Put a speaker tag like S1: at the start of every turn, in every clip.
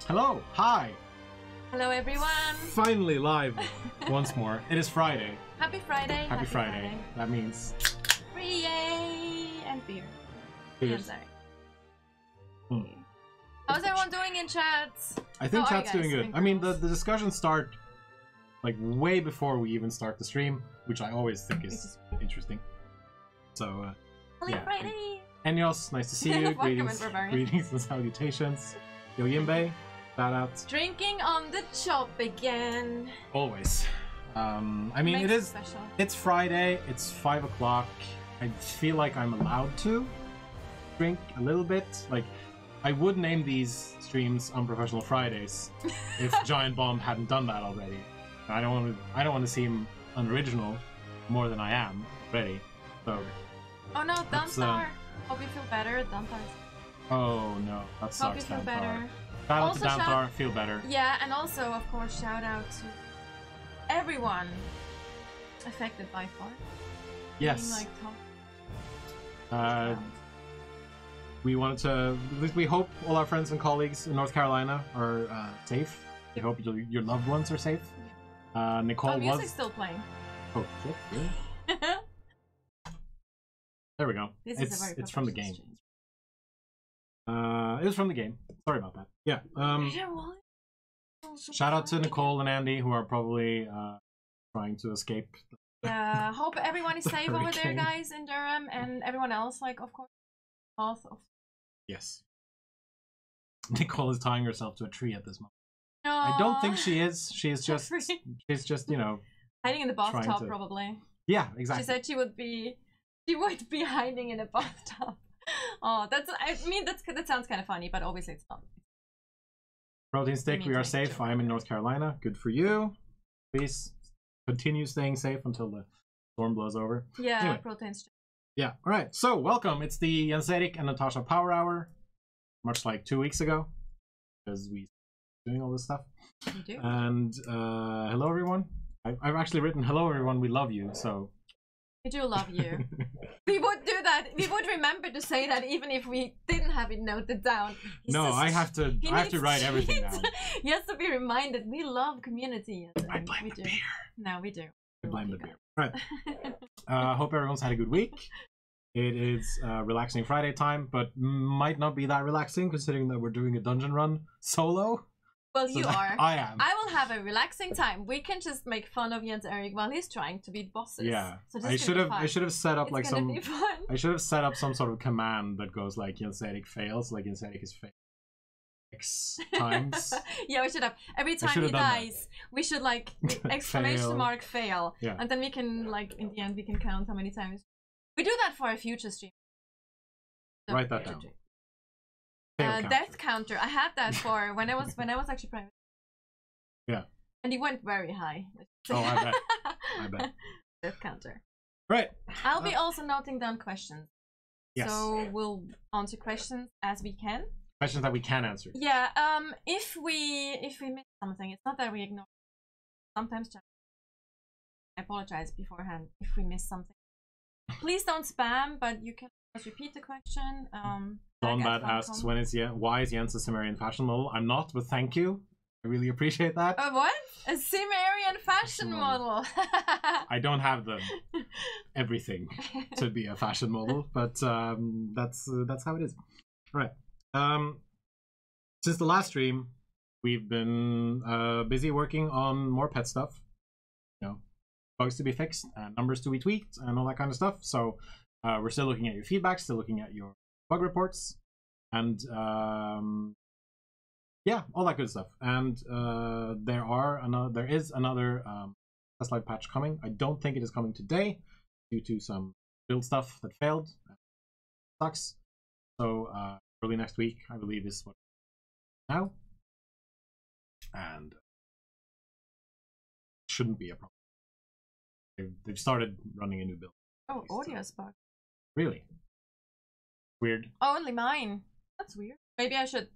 S1: Hello, hi.
S2: Hello everyone.
S1: Finally live once more. It is Friday.
S2: Happy Friday.
S1: Happy Friday. That means
S2: free yay and beer.
S1: cheers.
S2: How's everyone doing in chat?
S1: I think
S2: How are
S1: chat's
S2: you
S1: doing
S2: guys?
S1: good. I mean, the discussions start like way before we even start the stream, which I always think is interesting. So,
S2: Happy
S1: yeah.
S2: Friday.
S1: Enyos, nice to see you.
S2: Welcome,
S1: Greetings,
S2: Barbarian.
S1: greetings and salutations. Yo Yimbe, shout out.
S2: Drinking on the chop again.
S1: Always. I mean,
S2: Makes
S1: it is.
S2: special.
S1: It's Friday. It's 5 o'clock. I feel like I'm allowed to drink a little bit. Like, I would name these streams Unprofessional Fridays if Giant Bomb hadn't done that already. I don't want to seem unoriginal more than I am already. So.
S2: Oh no,
S1: That's,
S2: Dunstar. Hope you feel better, Dunstar.
S1: Oh no, that
S2: Hope you
S1: sucks.
S2: feel
S1: Dantar.
S2: better.
S1: Shout out
S2: Also
S1: to Dantar. Feel better.
S2: Yeah, and also, of course, shout out to everyone affected by fire.
S1: Yes.
S2: Being, like,
S1: Uh, we wanted to. We hope all our friends and colleagues in North Carolina are safe. We hope your loved ones are safe. Nicole
S2: oh, music's
S1: was.
S2: still playing.
S1: Oh shit! Really? There we go.
S2: This is a very
S1: it's from the game.
S2: professional
S1: It was from the game. Sorry about that. Yeah. Shout out to Nicole and Andy who are probably trying to escape.
S2: Yeah, hope everyone is safe over there,
S1: Hurricane.
S2: guys, in Durham, and everyone else, like, of course, north of.
S1: Yes. Nicole is tying herself to a tree at this moment.
S2: No,
S1: I don't think she is. She's just.
S2: Free.
S1: She's just
S2: hiding in the
S1: trying
S2: bathtub,
S1: to-
S2: probably.
S1: Yeah, exactly.
S2: She said she would be hiding in a bathtub. Oh, I mean, that sounds kind of funny, but obviously it's not.
S1: Protein stick,
S2: need
S1: we
S2: to
S1: are
S2: make
S1: safe.
S2: sure.
S1: I'm in North Carolina. Good for you. Please continue staying safe until the storm blows over.
S2: Yeah,
S1: Anyway.
S2: proteins.
S1: Yeah, alright. So, welcome. It's the Jens Erik and Natasha Power Hour. Much like 2 weeks ago. Because we doing all this stuff.
S2: You do.
S1: And, hello everyone. I've actually written, hello everyone, we love you, so.
S2: We do love you. We would do that. We would remember to say that even if we didn't have it noted down.
S1: No, I have to write everything down.
S2: He has to be reminded we love community.
S1: I blame
S2: we
S1: the
S2: do.
S1: beer.
S2: No, we do.
S1: I blame the
S2: We
S1: beer.
S2: love
S1: Right. Hope everyone's had a good week. It is relaxing Friday time, but might not be that relaxing considering that we're doing a dungeon run solo.
S2: Well,
S1: So
S2: you
S1: that-
S2: are.
S1: I am.
S2: I will have a relaxing time. We can just make fun of Jens Erik while he's trying to beat bosses.
S1: Yeah.
S2: So this
S1: I should have. I should have set up
S2: It's
S1: like
S2: gonna
S1: some.
S2: be fun.
S1: I should have set up some sort of command that goes like Jens Erik fails, like Jens Erik is failed X times.
S2: Yeah, we should have. Every time
S1: should
S2: he
S1: have done that.
S2: dies, we should like exclamation
S1: Fail.
S2: mark fail.
S1: Yeah.
S2: And then we can like in the end we can count how many times. We do that for a future stream. No,
S1: Write that
S2: future
S1: down.
S2: stream.
S1: Fail counter.
S2: Death counter. I had that for when I was actually private.
S1: Yeah.
S2: And he went very high.
S1: Oh, I bet. I bet.
S2: Death counter.
S1: Right.
S2: I'll be also noting down questions.
S1: Yes.
S2: So we'll answer questions as we can.
S1: Questions that we can answer.
S2: Yeah. If we miss something, it's not that we ignore. Sometimes I apologize beforehand if we miss something. Please don't spam, but you can just repeat the question.
S1: Donbad asks why is Jens a Sumerian fashion model? I'm not, but thank you. I really appreciate that.
S2: What? A Cimmerian fashion
S1: Fashion
S2: model.
S1: I don't have everything to be a fashion model, but that's how it is. All right. Since the last stream, we've been busy working on more pet stuff. You know, bugs to be fixed, and numbers to be tweaked, and all that kind of stuff. So we're still looking at your feedback, still looking at your bug reports, and yeah, all that good stuff. And there is another test live patch coming. I don't think it is coming today due to some build stuff that failed. Sucks. So early next week, I believe, is what now, and shouldn't be a problem. They've started running a new build.
S2: Oh, audio spot.
S1: Really weird.
S2: Oh, only mine. That's weird. Maybe I should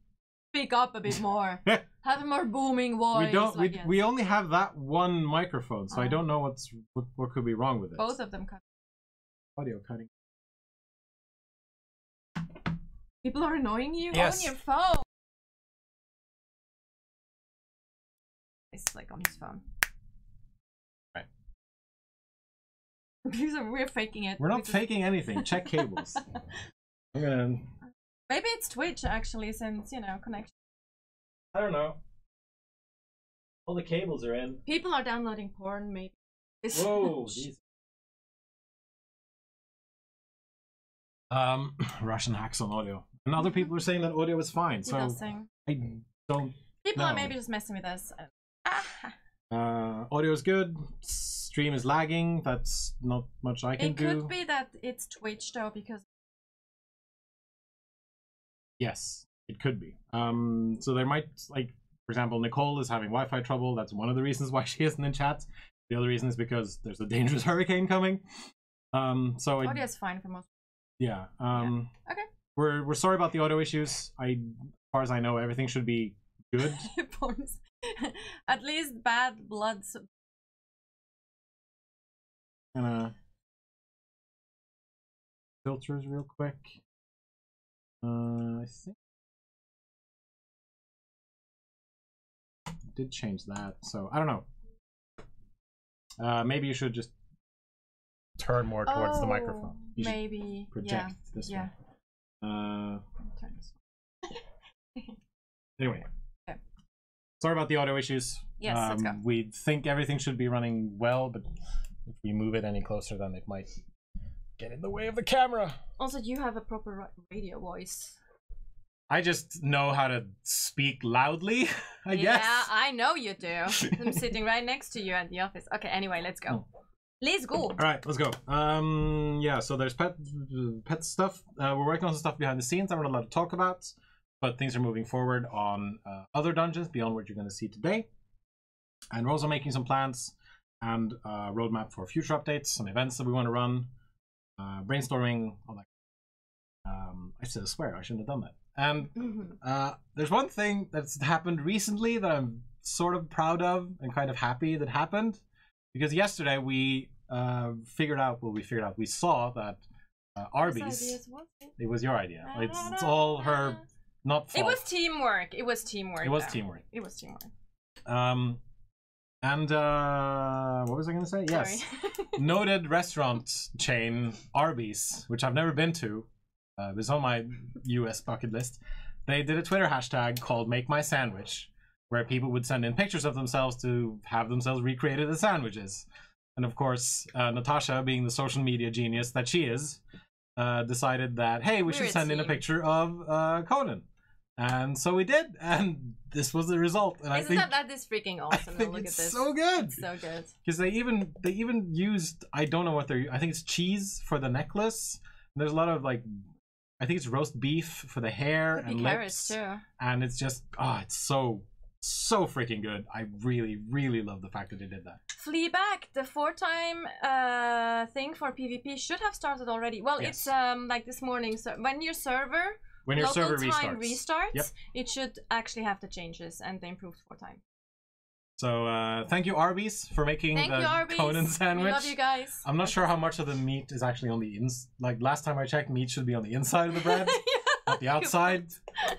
S2: speak up a bit more. Have a more booming voice.
S1: We don't.
S2: like
S1: We only have that one microphone, so I
S2: Oh.
S1: don't know what could be wrong with it.
S2: Both of them cut.
S1: Audio cutting.
S2: People are annoying you
S1: Yes.
S2: on your phone. face, like on his phone.
S1: Right.
S2: We're faking it.
S1: We're not faking anything. Check cables. I'm gonna.
S2: Maybe it's Twitch actually, since connection.
S1: I don't know. All the cables are in.
S2: People are downloading porn, maybe.
S1: Whoa, Jesus. Russian hacks on audio. And other people are saying that audio is fine, so I don't
S2: People
S1: know.
S2: are maybe just messing with us.
S1: Audio is good. Stream is lagging. That's not much I can do.
S2: It could be that it's Twitch though, because
S1: yes, it could be. So there might, like, for example, Nicole is having Wi-Fi trouble. That's one of the reasons why she isn't in chat. The other reason is because there's a dangerous hurricane coming. So
S2: audio is fine for most.
S1: Yeah.
S2: Okay.
S1: We're sorry about the audio issues. As far as I know, everything should be good.
S2: At least bad blood.
S1: Gonna filters real quick. I think I did change that, so I don't know. Maybe you should just turn more towards the microphone. You
S2: maybe
S1: project this way. Anyway.
S2: Okay.
S1: Sorry about the audio issues.
S2: Yes, let's go.
S1: We think everything should be running well, but if we move it any closer, then it might get in the way of the camera.
S2: Also, you have a proper radio voice.
S1: I just know how to speak loudly, I guess.
S2: Yeah, I know you do. I'm sitting right next to you at the office. Okay, anyway, let's go. Let's go.
S1: All right, let's go. Yeah, so there's pet stuff. We're working on some stuff behind the scenes I'm not allowed to talk about, but things are moving forward on other dungeons beyond what you're going to see today. And we're also making some plans and roadmap for future updates, some events that we want to run, brainstorming, all that. I said I swear, I shouldn't have done that. And there's one thing that's happened recently that I'm sort of proud of and kind of happy that happened. Because yesterday we we saw that Arby's, it was your idea. It's all her, not fault.
S2: It was teamwork. It was teamwork.
S1: And what was I going to say? Yes. Noted restaurant chain Arby's, which I've never been to. It's on my US bucket list. They did a Twitter hashtag called Make My Sandwich, where people would send in pictures of themselves to have themselves recreated as sandwiches. And of course, Natasha, being the social media genius that she is, decided that, hey, we should send in a picture of Conan. And so we did, and this was the result. And
S2: that is freaking awesome?
S1: I think
S2: look
S1: it's
S2: at this.
S1: So good.
S2: It's so good.
S1: Because they even used, I don't know what I think it's cheese for the necklace. And there's a lot of, like, I think it's roast beef for the hair and lips.
S2: Too.
S1: And it's just, it's so freaking good. I really, really love the fact that they did that.
S2: Fleabag, the 4-time thing for PvP should have started already. Well,
S1: yes.
S2: It's like this morning. So when your server restarts, it should actually have the changes and the improved 4-time.
S1: So thank you, Arby's, for making the Conan sandwich.
S2: We love you guys.
S1: I'm not sure how much of the meat is actually on the inside. Like last time I checked, meat should be on the inside of the bread, not the outside.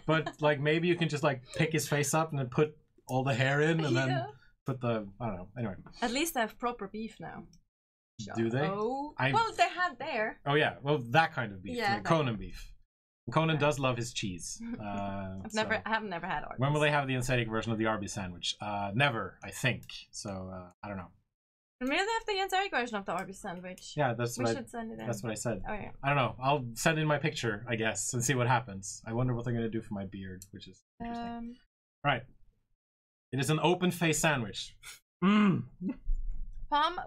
S1: But like maybe you can just like pick his face up and then put all the hair in and then put the, I don't know. Anyway.
S2: At least they have proper beef now.
S1: Do they?
S2: Oh, well, they had there.
S1: Oh yeah, well that kind of beef, like Conan beef. Conan does love his cheese.
S2: I have never had Arby's.
S1: When will they have the aesthetic version of the Arby's sandwich? Never, I think. So I don't know.
S2: Maybe they have the aesthetic version of the Arby's sandwich.
S1: Yeah, that's what
S2: send it in.
S1: That's what I said.
S2: Oh yeah.
S1: I don't know. I'll send in my picture, I guess, and see what happens. I wonder what they're gonna do for my beard, which is interesting. Right. It is an open face sandwich.
S2: Palm,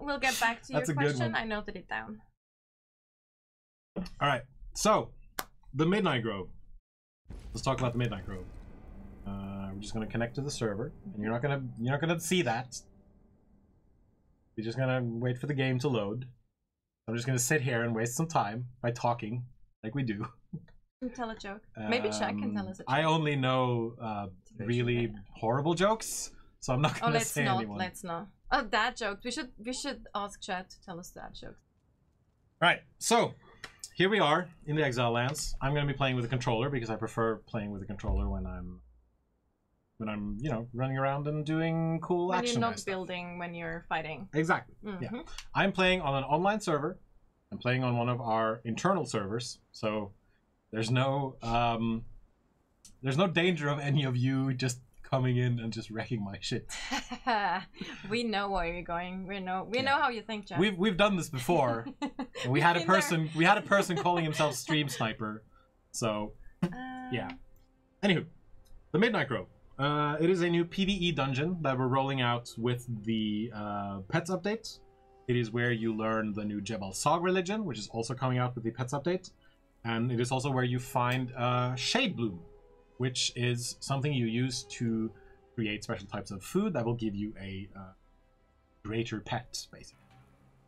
S2: we'll get back to your
S1: question.
S2: Good one. I noted it down.
S1: All right. So. The Midnight Grove. Let's talk about the Midnight Grove. We're just gonna connect to the server, and you're not gonna see that. You're just gonna wait for the game to load. I'm just gonna sit here and waste some time by talking, like we do.
S2: Tell a joke. Maybe Shaq can tell us a joke.
S1: I only know really horrible jokes, so I'm not gonna say anyone.
S2: Let's not. Oh, dad jokes. We should ask Chad to tell us dad jokes.
S1: Right. So. Here we are in the Exile Lands. I'm going to be playing with a controller because I prefer playing with a controller when when I'm, you know, running around and doing cool
S2: When
S1: action
S2: you're not
S1: stuff.
S2: building, when you're fighting.
S1: Exactly.
S2: Mhm.
S1: Yeah. I'm playing on an online server. I'm playing on one of our internal servers, so there's no danger of any of you just coming in and just wrecking my shit.
S2: We know where you're going. We know how you think, Jeff.
S1: We've done this before. And we had a person calling himself Stream Sniper. So yeah. Anywho, the Midnight Grove. It is a new PvE dungeon that we're rolling out with the Pets update. It is where you learn the new Jebel Sog religion, which is also coming out with the Pets update. And it is also where you find Shade Bloom, which is something you use to create special types of food that will give you a greater pet, basically.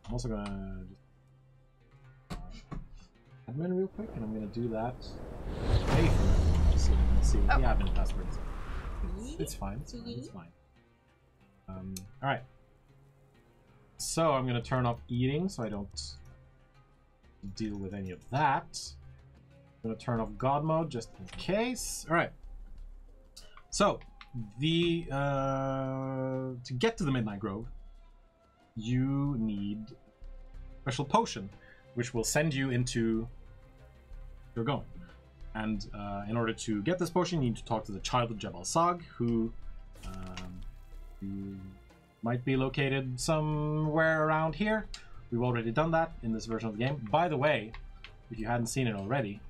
S1: I'm also gonna just admin real quick, and I'm gonna do that away from everyone, just so you can see what the admin password is. It's fine. It's fine. All right. So I'm gonna turn off eating, so I don't deal with any of that. I'm gonna turn off God mode just in case. All right. So the to get to the Midnight Grove, you need a special potion, which will send you into where you're going. And in order to get this potion, you need to talk to the Child of Jebel Sog, who might be located somewhere around here. We've already done that in this version of the game. By the way, if you hadn't seen it already,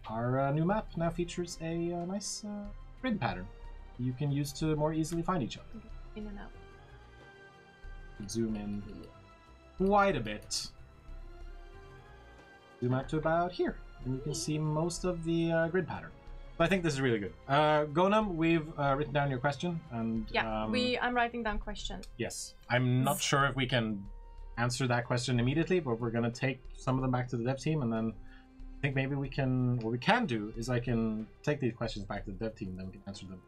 S1: our new map now features a nice grid pattern you can use to more easily find each other.
S2: In and out.
S1: Zoom in quite a bit. Zoom out to about here, and you can see most of the grid pattern. So I think this is really good. Gonum, we've written down your question, and
S2: yeah, I'm writing down question.
S1: Yes, I'm not sure if we can answer that question immediately, but we're gonna take some of them back to the dev team, and then I think maybe we can. What we can do is I can take these questions back to the dev team, and then we can answer them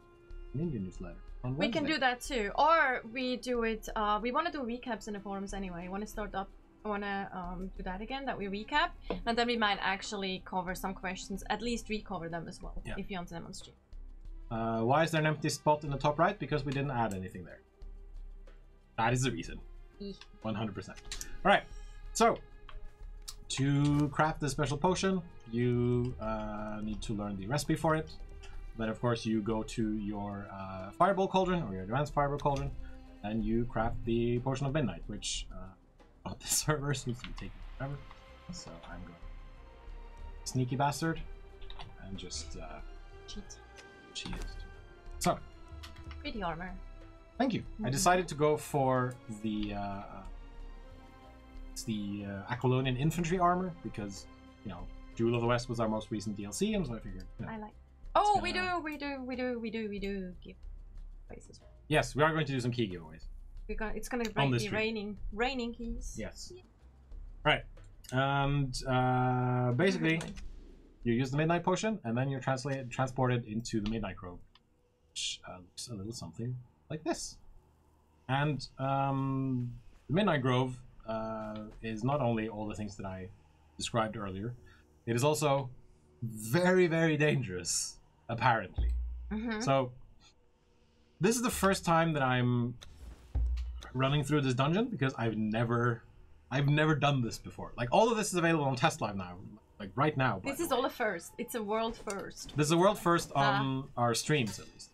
S1: in your newsletter. On
S2: We can
S1: Wednesday.
S2: do that too, or we do it. We want to do recaps in the forums anyway. Want to start up? Want to do that again? That we recap, and then we might actually cover some questions. At least recover them as well, if you answer them on stream.
S1: Why is there an empty spot in the top right? Because we didn't add anything there. That is the reason. 100%. Alright, so to craft this special potion, you need to learn the recipe for it. Then, of course, you go to your Fireball Cauldron or your Advanced Fireball Cauldron, and you craft the Potion of Midnight, which on this server seems to be taking forever. So I'm going sneaky bastard and just cheat. So,
S2: pretty armor.
S1: Thank you. I decided to go for the Aquilonian infantry armor because, you know, Jewel of the West was our most recent DLC, and so I figured. You know,
S2: I like. Oh, we do give places.
S1: Yes, we are going to do some key giveaways.
S2: It's gonna be raining keys.
S1: Yes. Right. And basically, you use the Midnight Potion, and then you're transported into the Midnight Grove, which looks a little something like this. And the Midnight Grove is not only all the things that I described earlier, it is also very, very dangerous, apparently. So, this is the first time that I'm running through this dungeon because I've never done this before. Like, all of this is available on Test Live now, like right now.
S2: This is all a first. It's a world first.
S1: This is a world first on our streams, at least.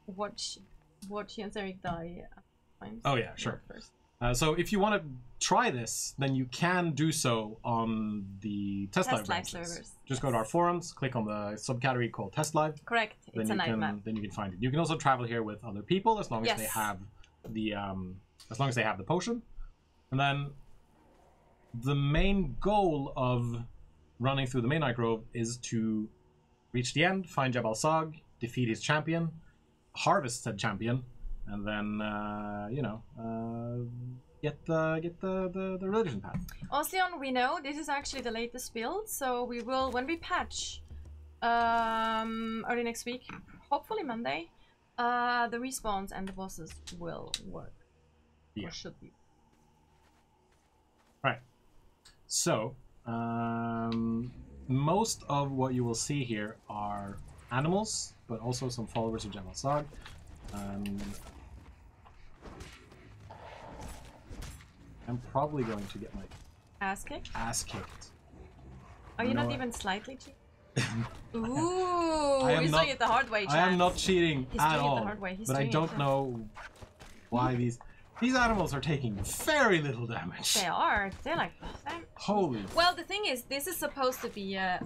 S2: Watch Jens Erik die.
S1: Oh yeah, sure. So if you want to try this, then you can do so on the Test Live
S2: servers.
S1: Just go to our forums, click on the subcategory called Test Live.
S2: Correct. It's a night map.
S1: Then you can find it. You can also travel here with other people as long as they have the potion. And then the main goal of running through the Midnight Grove is to reach the end, find Jebel Sog, defeat his champion, harvest said champion, and then get the religion path.
S2: Ocean, we know this is actually the latest build, so we will, when we patch early next week, hopefully Monday, the respawns and the bosses will work.
S1: Yeah.
S2: Or should be.
S1: Right. So most of what you will see here are animals, but also some followers of Jamal Sag. I'm probably going to get my
S2: Ass kicked?
S1: ass kicked.
S2: Are you not even slightly cheating? Ooh, he's doing it the hard way,
S1: I am not cheating
S2: he's
S1: at
S2: doing
S1: all.
S2: it the hard way. He's
S1: but I
S2: doing
S1: don't
S2: it.
S1: know why these animals are taking very little damage.
S2: They are. They're like.
S1: Holy.
S2: Well, the thing is, this is supposed to be a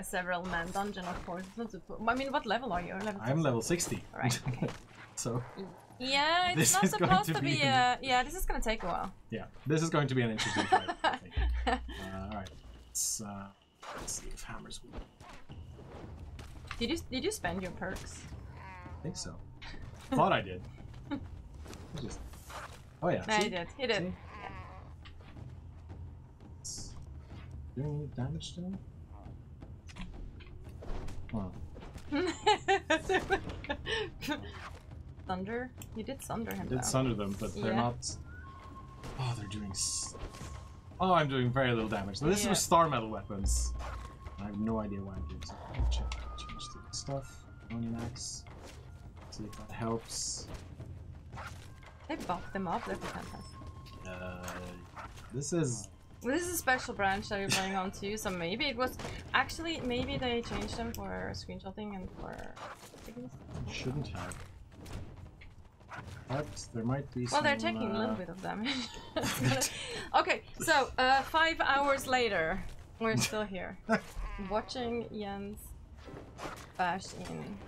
S2: several man dungeon, of course. It's not I mean, what level are you? Level
S1: I'm level 60.
S2: Right. Okay.
S1: So.
S2: Yeah, it's
S1: This
S2: not
S1: is going
S2: supposed
S1: to
S2: to be.
S1: be
S2: Yeah, this is gonna take a while.
S1: Yeah, this is going to be an interesting fight. I think. All right. Let's see if hammers will.
S2: Did you spend your perks?
S1: I think so. Thought I did. Just... Oh yeah.
S2: No,
S1: see?
S2: he did. He did.
S1: See? Doing any damage to him? Huh.
S2: Thunder? You did sunder him.
S1: I did
S2: though.
S1: sunder them, but they're
S2: Yeah.
S1: not. Oh, they're doing. Oh, I'm doing very little damage. So this is with star metal weapons. I have no idea why I'm doing so. Let me change the stuff. Onion axe. See if that helps.
S2: They buffed them up. They're fantastic.
S1: This is.
S2: Well, this is a special branch that you're playing on too, so maybe it was actually maybe they changed them for screenshotting and for.
S1: Shouldn't have. But there might be some.
S2: Well, they're taking a little bit of damage. Okay, so 5 hours later, we're still here, watching Jens bash in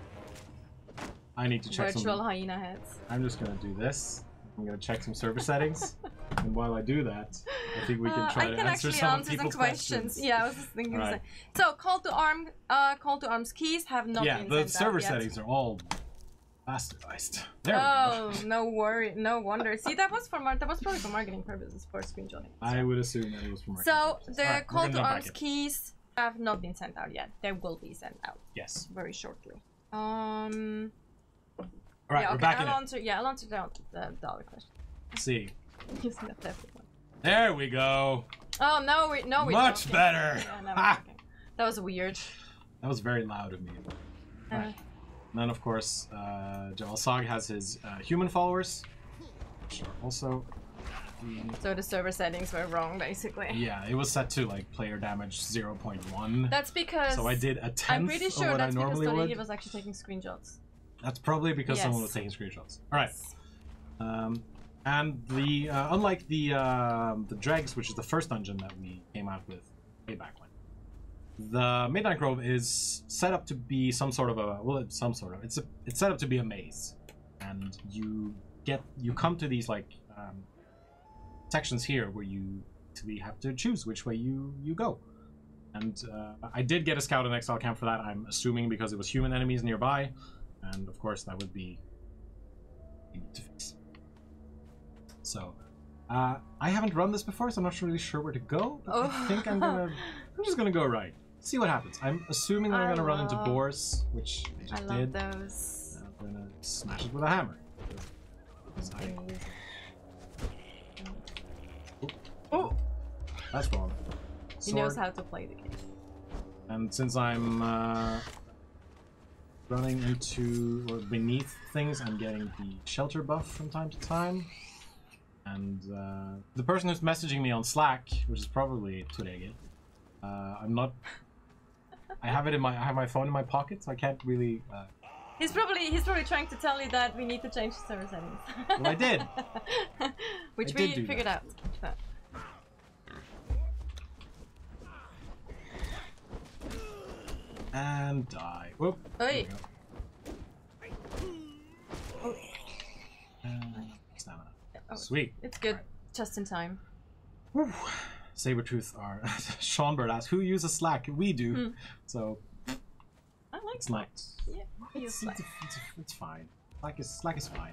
S1: I need to check
S2: virtual
S1: some.
S2: hyena heads.
S1: I'm just gonna do this. I'm gonna check some server settings, and while I do that, I think we can try to answer some of people's questions.
S2: Yeah, I was just thinking.
S1: Right.
S2: So, call to arms keys have not
S1: Yeah,
S2: been
S1: the
S2: sent
S1: server
S2: out yet.
S1: settings are all bastardized. There
S2: Oh,
S1: we go.
S2: no worry, no wonder. See, that was probably for marketing purposes, for screenshotting.
S1: I would assume that it was from.
S2: So the
S1: Alright,
S2: call to arms keys have not been sent out yet. They will be sent out.
S1: Yes.
S2: Very shortly.
S1: All right,
S2: Yeah,
S1: we're
S2: okay,
S1: back in
S2: I'll
S1: it.
S2: answer the other question.
S1: Let's see.
S2: Using that left one.
S1: There we go.
S2: Oh no, we're
S1: Much
S2: talking.
S1: better.
S2: Yeah, now we're
S1: Ha!
S2: talking. That was weird.
S1: That was very loud of me. Right. And then, of course, Jamal Sag has his human followers, which are also.
S2: So the server settings were wrong, basically.
S1: Yeah, it was set to like player damage 0.1.
S2: That's because.
S1: So I did a 10th
S2: I'm pretty
S1: of
S2: sure
S1: what I
S2: that's because
S1: normally would.
S2: Torigi was actually taking screenshots.
S1: That's probably because someone
S2: Yes.
S1: was taking screenshots. All right. And the unlike the dregs, which is the first dungeon that we came out with way back when, the Midnight Grove is set up to be some sort of a it's set up to be a maze, and you come to these like sections here where you actually have to choose which way you go. And I did get a scout and exile camp for that. I'm assuming because it was human enemies nearby, and of course that would be easy to fix. So, I haven't run this before, so I'm not really sure where to go. But I think I'm just gonna go right. See what happens. I'm assuming that I'm gonna run into boars, which I just
S2: I
S1: did.
S2: love those.
S1: And I'm gonna smash it with a hammer. Oh, that's wrong.
S2: He knows how to play the game.
S1: And since I'm running into or beneath things, I'm getting the shelter buff from time to time. And the person who's messaging me on Slack, which is probably Turege, I'm not. I have my phone in my pocket, so I can't really.
S2: He's probably trying to tell you that we need to change the server settings.
S1: Well, I did.
S2: Which
S1: I
S2: we
S1: did do
S2: figured
S1: that.
S2: out. But...
S1: And die. Whoop.
S2: Oi.
S1: Stamina.
S2: Oh,
S1: Sweet.
S2: It's good. Just in time.
S1: Whew. Sabertooth are. Sean Bird asks, who uses Slack? We do. So
S2: I like
S1: it's not.
S2: Yeah, I use Slack.
S1: It's fine. Slack is fine.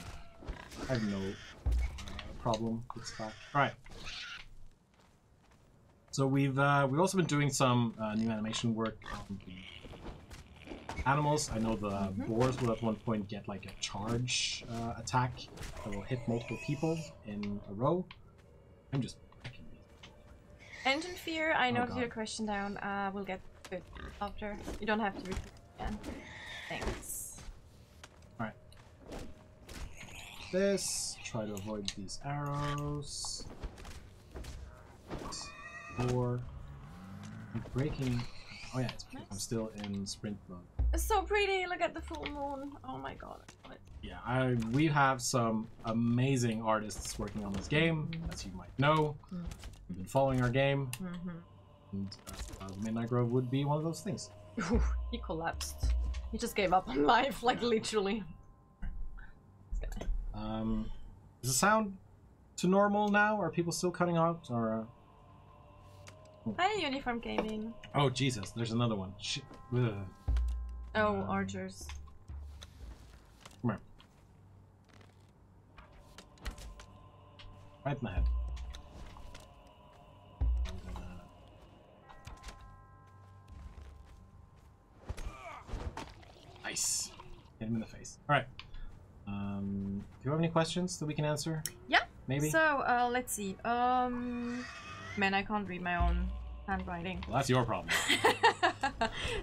S1: I have no problem with Slack. All right. So we've also been doing some new animation work on the animals. I know the boars will at one point get like a charge attack that will hit multiple people in a row. I'm just.
S2: Engine fear, I noted
S1: God.
S2: your question down. We'll get to it after. You don't have to repeat again. Thanks.
S1: Alright. This. Try to avoid these arrows. 4. I'm breaking. Oh yeah, it's because I'm still in sprint mode.
S2: It's so pretty. Look at the full moon. Oh my god.
S1: Yeah, we have some amazing artists working on this game, as you might know. You've been following our game, and Midnight Grove would be one of those things.
S2: He collapsed. He just gave up on life, like literally.
S1: Is the sound to normal now? Are people still cutting out? Or
S2: Hi, Uniform Gaming.
S1: oh Jesus, there's another one. Shit. Ugh.
S2: Oh, archers.
S1: Come here. Right in the head. Nice. Hit him in the face. Alright. Do you have any questions that we can answer?
S2: Yeah.
S1: Maybe?
S2: So, let's see. Man, I can't read my own handwriting.
S1: Well, that's your problem.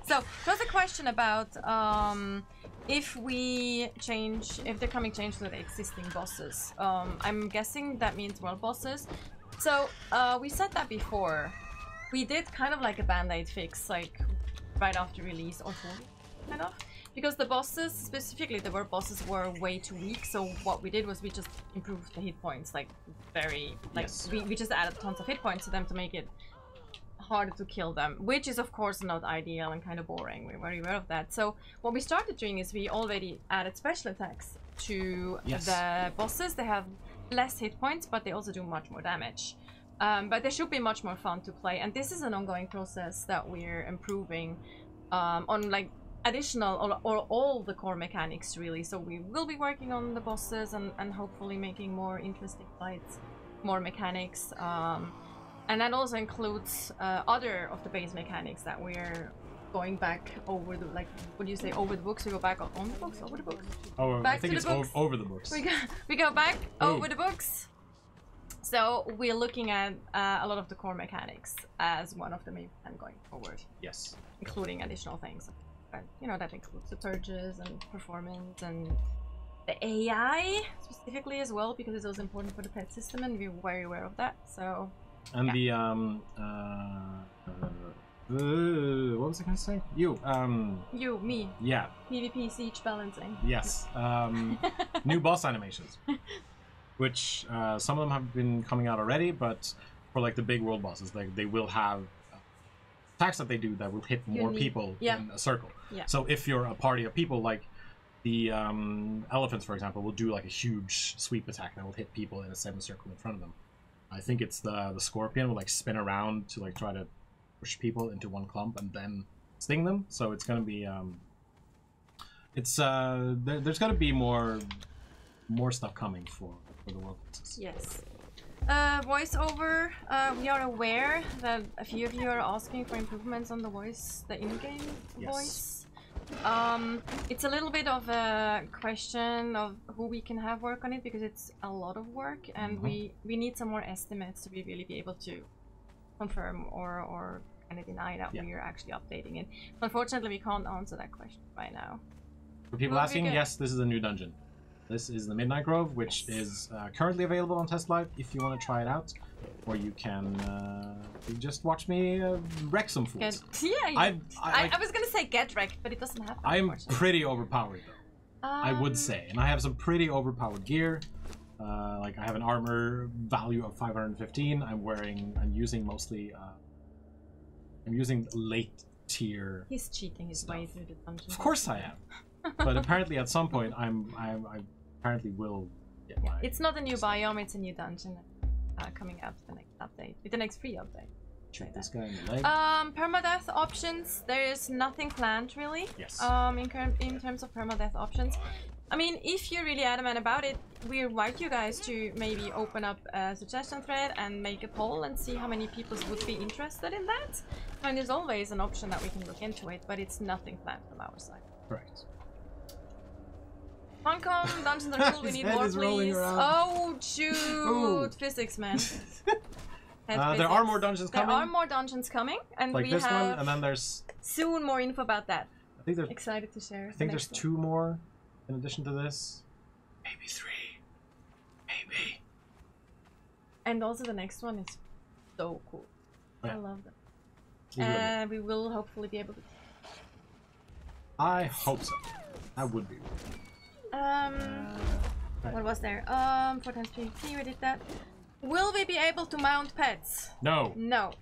S2: So, there's a question about if they're coming change to the existing bosses. I'm guessing that means world bosses. So, we said that before. We did kind of like a band-aid fix, like right after release, or full, kind of. Because the bosses, specifically the world bosses, were way too weak, so what we did was we just improved the hit points, like very, like
S1: yes.
S2: we just added tons of hit points to them to make it harder to kill them, which is of course not ideal and kind of boring. We're very aware of that. So what we started doing is we already added special attacks to the bosses. They have less hit points, but they also do much more damage. But they should be much more fun to play, and this is an ongoing process that we're improving on, like additional or all the core mechanics really. So we will be working on the bosses and hopefully making more interesting fights, more mechanics, and that also includes other of the base mechanics that we're going back over the, like, what do you say, over the books? We go back on the books, over the books?
S1: Oh,
S2: back
S1: I think
S2: to
S1: it's
S2: the books.
S1: over the books.
S2: We go back over the books. So we're looking at a lot of the core mechanics as one of the main and going forward.
S1: Yes.
S2: Including additional things. But, you know, that includes the purges and performance and the AI specifically as well, because it's also important for the pet system and we're very aware of that. So.
S1: And
S2: yeah.
S1: What was I gonna say? You,
S2: me.
S1: Yeah.
S2: PvP siege balancing.
S1: Yes. New boss animations, which some of them have been coming out already, but for like the big world bosses, like they will have attacks that they do that will hit more people in a circle.
S2: Yeah.
S1: So if you're a party of people, like the elephants, for example, will do like a huge sweep attack that will hit people in a semicircle in front of them. I think it's the scorpion will like spin around to like try to push people into one clump and then sting them. So it's gonna be there's gonna be more stuff coming for the world bosses.
S2: Yes. Voiceover, we are aware that a few of you are asking for improvements on the voice, the in-game voice. It's a little bit of a question of who we can have work on it, because it's a lot of work, and we need some more estimates to really be able to confirm or kind of deny that we are actually updating it. Unfortunately, we can't answer that question right now.
S1: For people asking, yes, this is a new dungeon. This is the Midnight Grove, which is currently available on Test Live if you want to try it out. Or you can just watch me wreck some fools.
S2: I was going to say get wrecked, but it doesn't happen.
S1: I'm pretty overpowered, though. I would say. And I have some pretty overpowered gear. Like, I have an armor value of 515. I'm using mostly... I'm using late tier.
S2: He's cheating his way through the dungeon.
S1: Of course I am. But apparently at some point I apparently will get my...
S2: It's not a new biome, it's a new dungeon coming out with the next update. With the next free update.
S1: Shoot this guy in the leg.
S2: Permadeath options, there is nothing planned really.
S1: Yes.
S2: In terms of permadeath options. I mean, if you're really adamant about it, we invite you guys to maybe open up a suggestion thread and make a poll and see how many people would be interested in that. And there's always an option that we can look into it, but it's nothing planned from our side.
S1: Correct.
S2: Funcom, dungeons are cool, we need more please. Oh shoot! Ooh. Physics, man.
S1: There are more dungeons coming.
S2: There are more dungeons coming, and
S1: like
S2: we
S1: this
S2: have
S1: one, and then there's
S2: soon more info about that.
S1: think there's
S2: excited to share.
S1: I think there's 2 more in addition to this. Maybe 3. Maybe.
S2: And also the next one is so cool.
S1: Oh, yeah.
S2: I love them.
S1: You will admit.
S2: We will hopefully be able to.
S1: I hope so. That would be. Right.
S2: What was there? 4 times PvP, we did that. Will we be able to mount pets?
S1: No.
S2: No.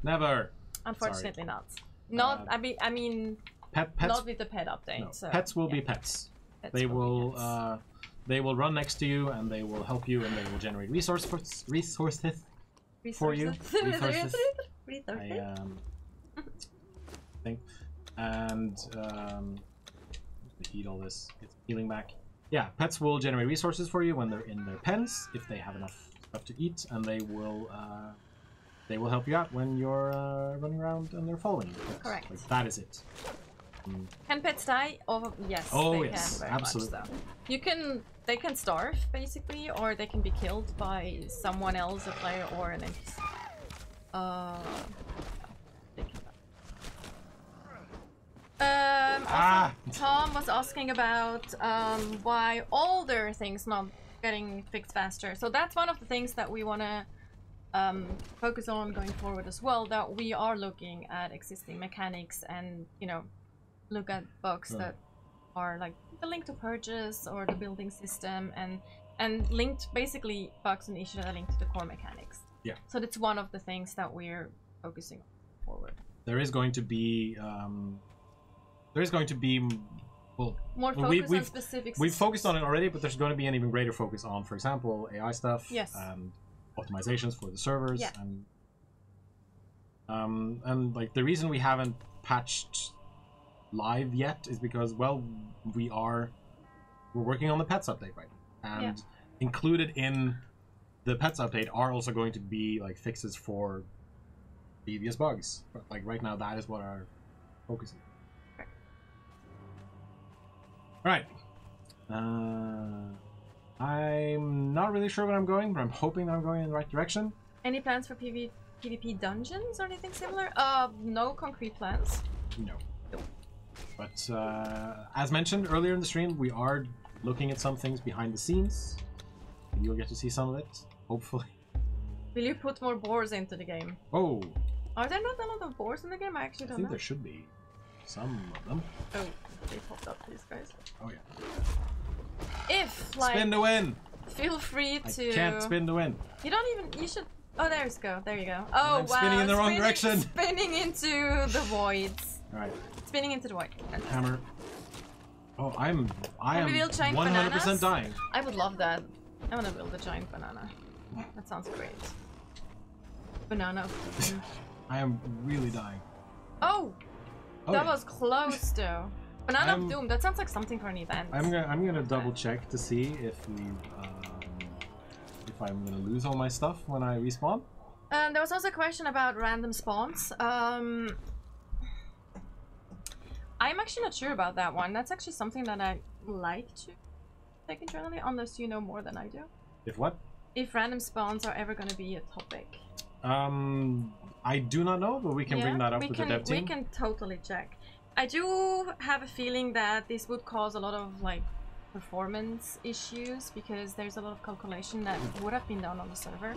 S1: Never.
S2: Unfortunately not. Not, I mean,
S1: pets.
S2: not with the pet update.
S1: No.
S2: So,
S1: Pets will
S2: yeah.
S1: be pets.
S2: Pets
S1: They
S2: will be
S1: will.
S2: pets.
S1: They will run next to you, and they will help you, and they will generate resources for you. Resources. I think. And eat all this. Get healing back. Yeah, pets will generate resources for you when they're in their pens if they have enough stuff to eat, and they will help you out when you're running around and they're following you.
S2: Correct.
S1: Like, that is it.
S2: Can pets die? Oh yes.
S1: Oh,
S2: they
S1: yes,
S2: can very
S1: absolutely.
S2: Much, so. They can starve basically, or they can be killed by someone else, a player or an NPC. They can die. Also, Tom was asking about why older things not getting fixed faster. So that's one of the things that we want to focus on going forward as well. That we are looking at existing mechanics and look at bugs that are like the link to purchase or the building system and linked basically bugs and issues that are linked to the core mechanics.
S1: Yeah.
S2: So that's one of the things that we're focusing on forward.
S1: There is going to be well,
S2: more focus on specific.
S1: We've focused on it already, but there's going to be an even greater focus on, for example, AI stuff.
S2: Yes.
S1: And optimizations for the servers.
S2: Yeah.
S1: And like the reason we haven't patched live yet is because, well, we're working on the pets update right now, and included in the pets update are also going to be like fixes for previous bugs. But like right now, that is what our focus is.
S2: Okay.
S1: Right. I'm not really sure where I'm going, but I'm hoping that I'm going in the right direction.
S2: Any plans for PvP dungeons or anything similar? No concrete plans.
S1: No. But as mentioned earlier in the stream, we are looking at some things behind the scenes. You'll get to see some of it, hopefully.
S2: Will you put more boars into the game?
S1: Oh.
S2: Are there not a lot of boars in the game? I actually don't know.
S1: I think there should be some of them.
S2: Oh, they popped up, these guys.
S1: Oh yeah.
S2: If, like...
S1: Spin to win!
S2: Feel free to...
S1: I can't spin to win.
S2: You don't even... You should... Oh, there you go. There you go. Oh,
S1: I'm
S2: wow.
S1: spinning in the wrong direction.
S2: Spinning into the voids.
S1: Alright.
S2: Spinning into the void.
S1: Hammer. Oh, I am
S2: we build giant
S1: 100%
S2: bananas?
S1: dying.
S2: I would love that. I want to build a giant banana. That sounds great. Banana.
S1: I am really dying.
S2: Oh! That was close though. Banana of Doom. That sounds like something for an event.
S1: I'm gonna double check to see if I'm gonna lose all my stuff when I respawn.
S2: There was also a question about random spawns. I'm actually not sure about that one. That's actually something that I like to take internally, unless you know more than I do.
S1: If what?
S2: If random spawns are ever going to be a topic.
S1: I do not know, but we can bring that up with the dev team.
S2: We can totally check. I do have a feeling that this would cause a lot of like performance issues because there's a lot of calculation that would have been done on the server,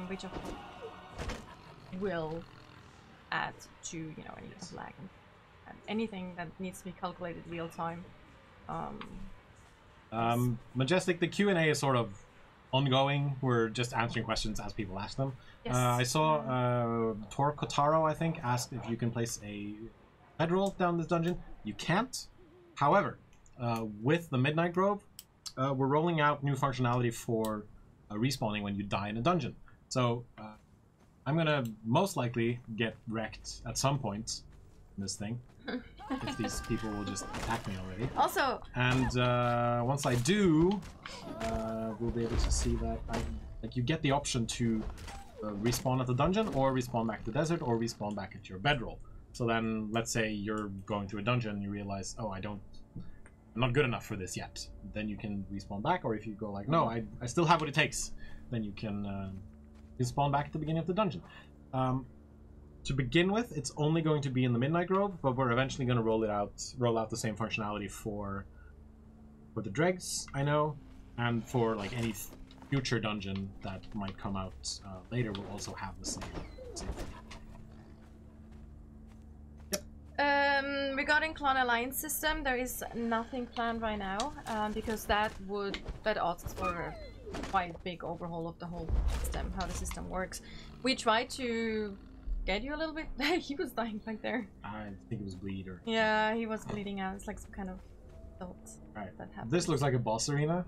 S2: which of course will add to any kind of lag and anything that needs to be calculated real time.
S1: Majestic, the Q&A is sort of ongoing. We're just answering questions as people ask them.
S2: Yes.
S1: I saw Tor Kotaro, I think, asked if you can place a bedroll down this dungeon. You can't. However, with the Midnight Grove, we're rolling out new functionality for respawning when you die in a dungeon. So I'm gonna most likely get wrecked at some point in this thing. If these people will just attack me already.
S2: Also,
S1: and once I do, we'll be able to see that you get the option to respawn at the dungeon, or respawn back to the desert, or respawn back at your bedroll. So then, let's say you're going through a dungeon and you realize, oh, I'm not good enough for this yet. Then you can respawn back, or if you go like, no, I still have what it takes, then you can spawn back at the beginning of the dungeon. To begin with, it's only going to be in the Midnight Grove, but we're eventually going to roll out the same functionality for the dregs, I know, and for like any future dungeon that might come out later will also have the same thing.
S2: Regarding Clan Alliance system, there is nothing planned right now, because that asks for a quite big overhaul of the whole system, how the system works. We tried to get you a little bit. He was dying back there.
S1: I think it was bleed or...
S2: Yeah, he was bleeding out. It's like some kind of thoughts that happened.
S1: This looks like a boss arena.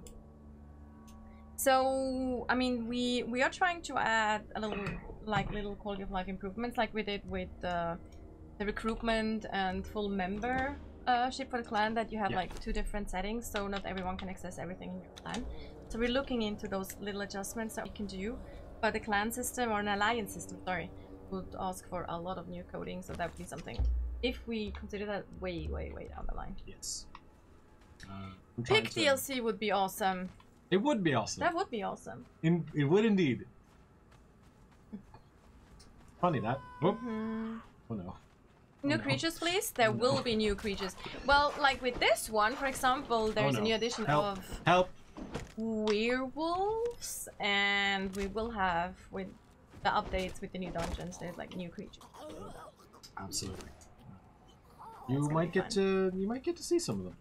S2: So, I mean, we are trying to add a little quality of life improvements, like we did with the recruitment and full membership for the clan, that you have like 2 different settings, so not everyone can access everything in your clan. So we're looking into those little adjustments that we can do, but the clan system, or an alliance system, sorry, would ask for a lot of new coding, so that would be something, if we consider that way down the line.
S1: Yes.
S2: Big DLC would be awesome.
S1: It would be awesome.
S2: That would be awesome.
S1: It would indeed. Funny that. Oh, oh no.
S2: New creatures, please. There will be new creatures. Well, like with this one, for example, there's a new addition of werewolves, and we will have, with the updates with the new dungeons, there's like new creatures.
S1: Absolutely. You might get to see some of them.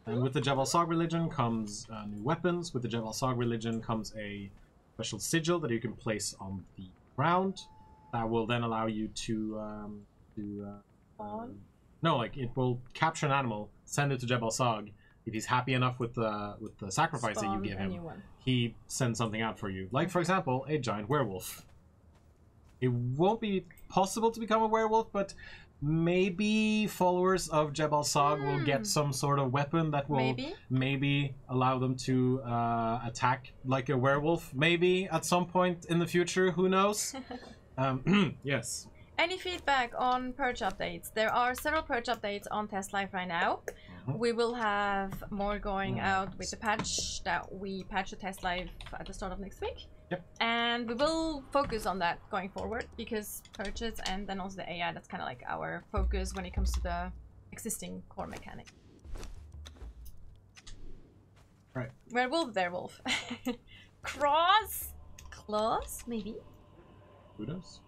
S1: And with the Jabal Sog religion comes new weapons. With the Jabal Sog religion comes a special sigil that you can place on the ground. That will then allow you to no, like it will capture an animal, send it to Jabal Sog. If he's happy enough with the sacrifice that you give him, he sends something out for you. Like, for example, a giant werewolf. It won't be possible to become a werewolf, but maybe followers of Jabal Sog will get some sort of weapon that will maybe allow them to attack like a werewolf. Maybe at some point in the future, who knows? Yes.
S2: Any feedback on Purge updates? There are several Purge updates on Test Life right now. We will have more going out with the patch that we patch the Test Life at the start of next week.
S1: Yep.
S2: And we will focus on that going forward, because purges and then also the AI, that's kind of like our focus when it comes to the existing core mechanic.
S1: Right.
S2: Werewolf. Claws, maybe.
S1: Who knows?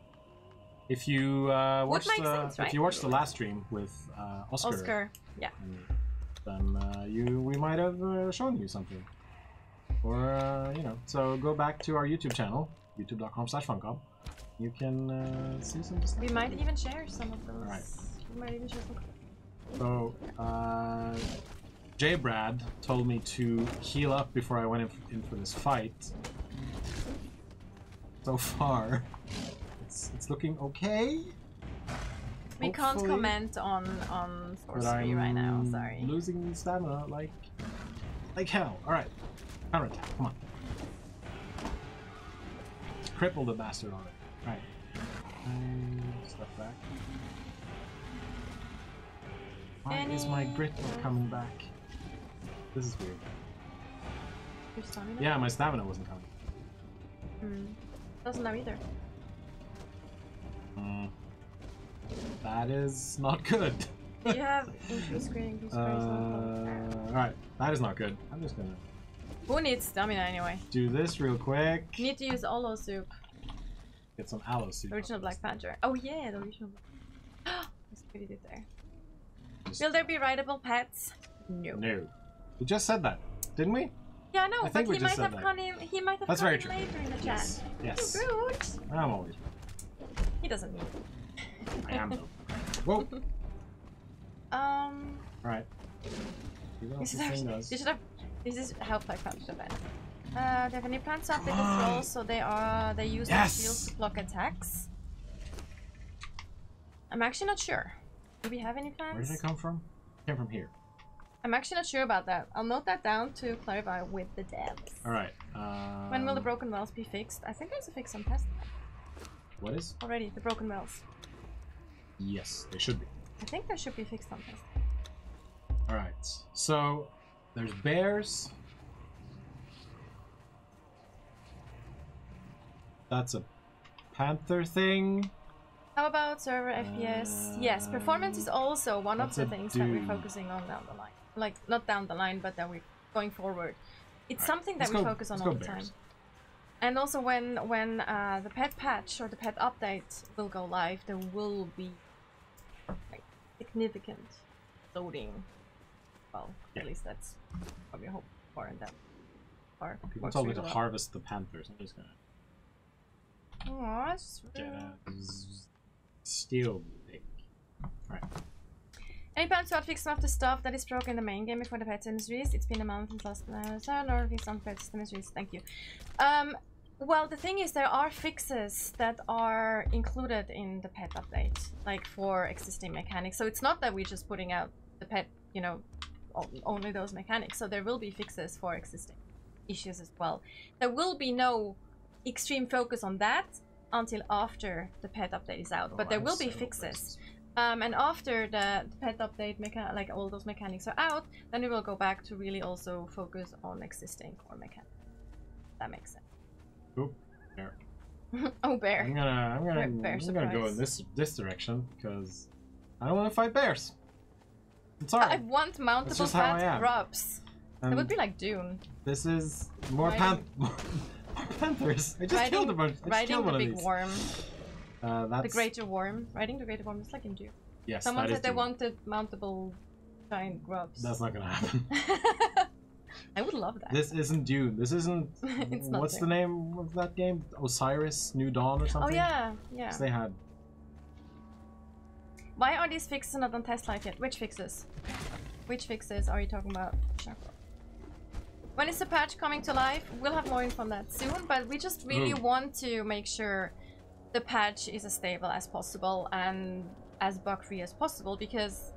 S1: If you watch if you watch the last stream with Oscar,
S2: yeah,
S1: then we might have shown you something, or you know. So go back to our YouTube channel, youtube.com/funcom. You can see some stuff.
S2: We might even share some of those.
S1: All right.
S2: We might even share some.
S1: So J Brad told me to heal up before I went in for this fight. So far, it's looking okay.
S2: We can't comment on sorcery right now. Sorry.
S1: Losing stamina like hell. All right, counterattack. Come on. Cripple the bastard already. All right. Step back. Why is my grit not coming back? This is weird.
S2: Your stamina?
S1: Yeah, my stamina wasn't coming.
S2: Doesn't now either.
S1: That is not good.
S2: You have increased screen,
S1: Alright, that is not good. I'm just gonna...
S2: Who needs stamina anyway?
S1: Do this real quick.
S2: You need to use aloe soup.
S1: Get some aloe soup.
S2: Original Black Panther. Oh yeah, the original. That's what he did there. Will there be rideable pets? No.
S1: No. We just said that, didn't we?
S2: Yeah, no, but he might have
S1: come
S2: in. He might have
S1: That's
S2: come
S1: very
S2: in
S1: true.
S2: later in the
S1: Yes.
S2: chat.
S1: Yes.
S2: Rude.
S1: I'm always rude.
S2: He doesn't need.
S1: I am though. Whoa. Alright.
S2: This is how Black Panther defend. They have any plans to update this role, so they use their shields to block attacks. I'm actually not sure. Do we have any plans?
S1: Where did they come from? Came from here.
S2: I'm actually not sure about that. I'll note that down to clarify with the devs.
S1: Alright.
S2: When will the broken wells be fixed? I think there's a fix on test.
S1: What is?
S2: Already, the broken wells.
S1: Yes, they should be.
S2: I think they should be fixed on test.
S1: Alright, so there's bears. That's a panther thing.
S2: How about server FPS? Yes, performance is also one of
S1: That's
S2: the
S1: a
S2: things that we're
S1: dude.
S2: focusing on down the line. Like, not down the line, but that we're going forward. It's
S1: Right,
S2: something that
S1: let's
S2: we
S1: go-
S2: focus on
S1: let's
S2: all
S1: go
S2: the time.
S1: Bears.
S2: And also when the pet patch or the pet update will go live, there will be like, significant loading. Well, at least that's what we hope for in that part.
S1: People told me to harvest the panthers. I'm just gonna
S2: Oh, that's
S1: get
S2: rude.
S1: a steel pick. Right.
S2: Any plans to fix some of the stuff that is broken in the main game before the pet system is released? It's been a month since last or fix some pet system is released. Thank you. Well, the thing is, there are fixes that are included in the pet update, like for existing mechanics. So it's not that we're just putting out the pet, you know, only those mechanics. So there will be fixes for existing issues as well. There will be no extreme focus on that until after the pet update is out, but there will be fixes. And after the pet update, like all those mechanics are out, then we will go back to really also focus on existing core mechanics. That makes sense.
S1: Oop, bear.
S2: Oh, bear.
S1: I'm gonna
S2: Bear
S1: go in
S2: surprise.
S1: this direction because I don't want to fight bears. It's
S2: I
S1: alright.
S2: want mountable
S1: just how I
S2: fat
S1: am.
S2: grubs. That would be like Dune.
S1: This is more
S2: Riding-
S1: more panthers. I just killed a bunch. I just
S2: Riding
S1: killed
S2: the
S1: one of
S2: big
S1: these.
S2: worm.
S1: That's
S2: The greater worm. Riding the greater worm is like in Dune.
S1: yes.
S2: Someone
S1: that is
S2: said they
S1: Dune.
S2: wanted mountable giant grubs.
S1: That's not gonna happen.
S2: I would love that.
S1: This isn't Dune. This isn't.
S2: It's not
S1: What's the
S2: Dune.
S1: name of that game? Osiris New Dawn or
S2: Oh
S1: something?
S2: yeah, yeah.
S1: 'Cause they had.
S2: Why are these fixes not on test life yet? Which fixes? Which fixes are you talking about? When is the patch coming to life? We'll have more info on that soon, but we just really want to make sure the patch is as stable as possible and as bug-free as possible, because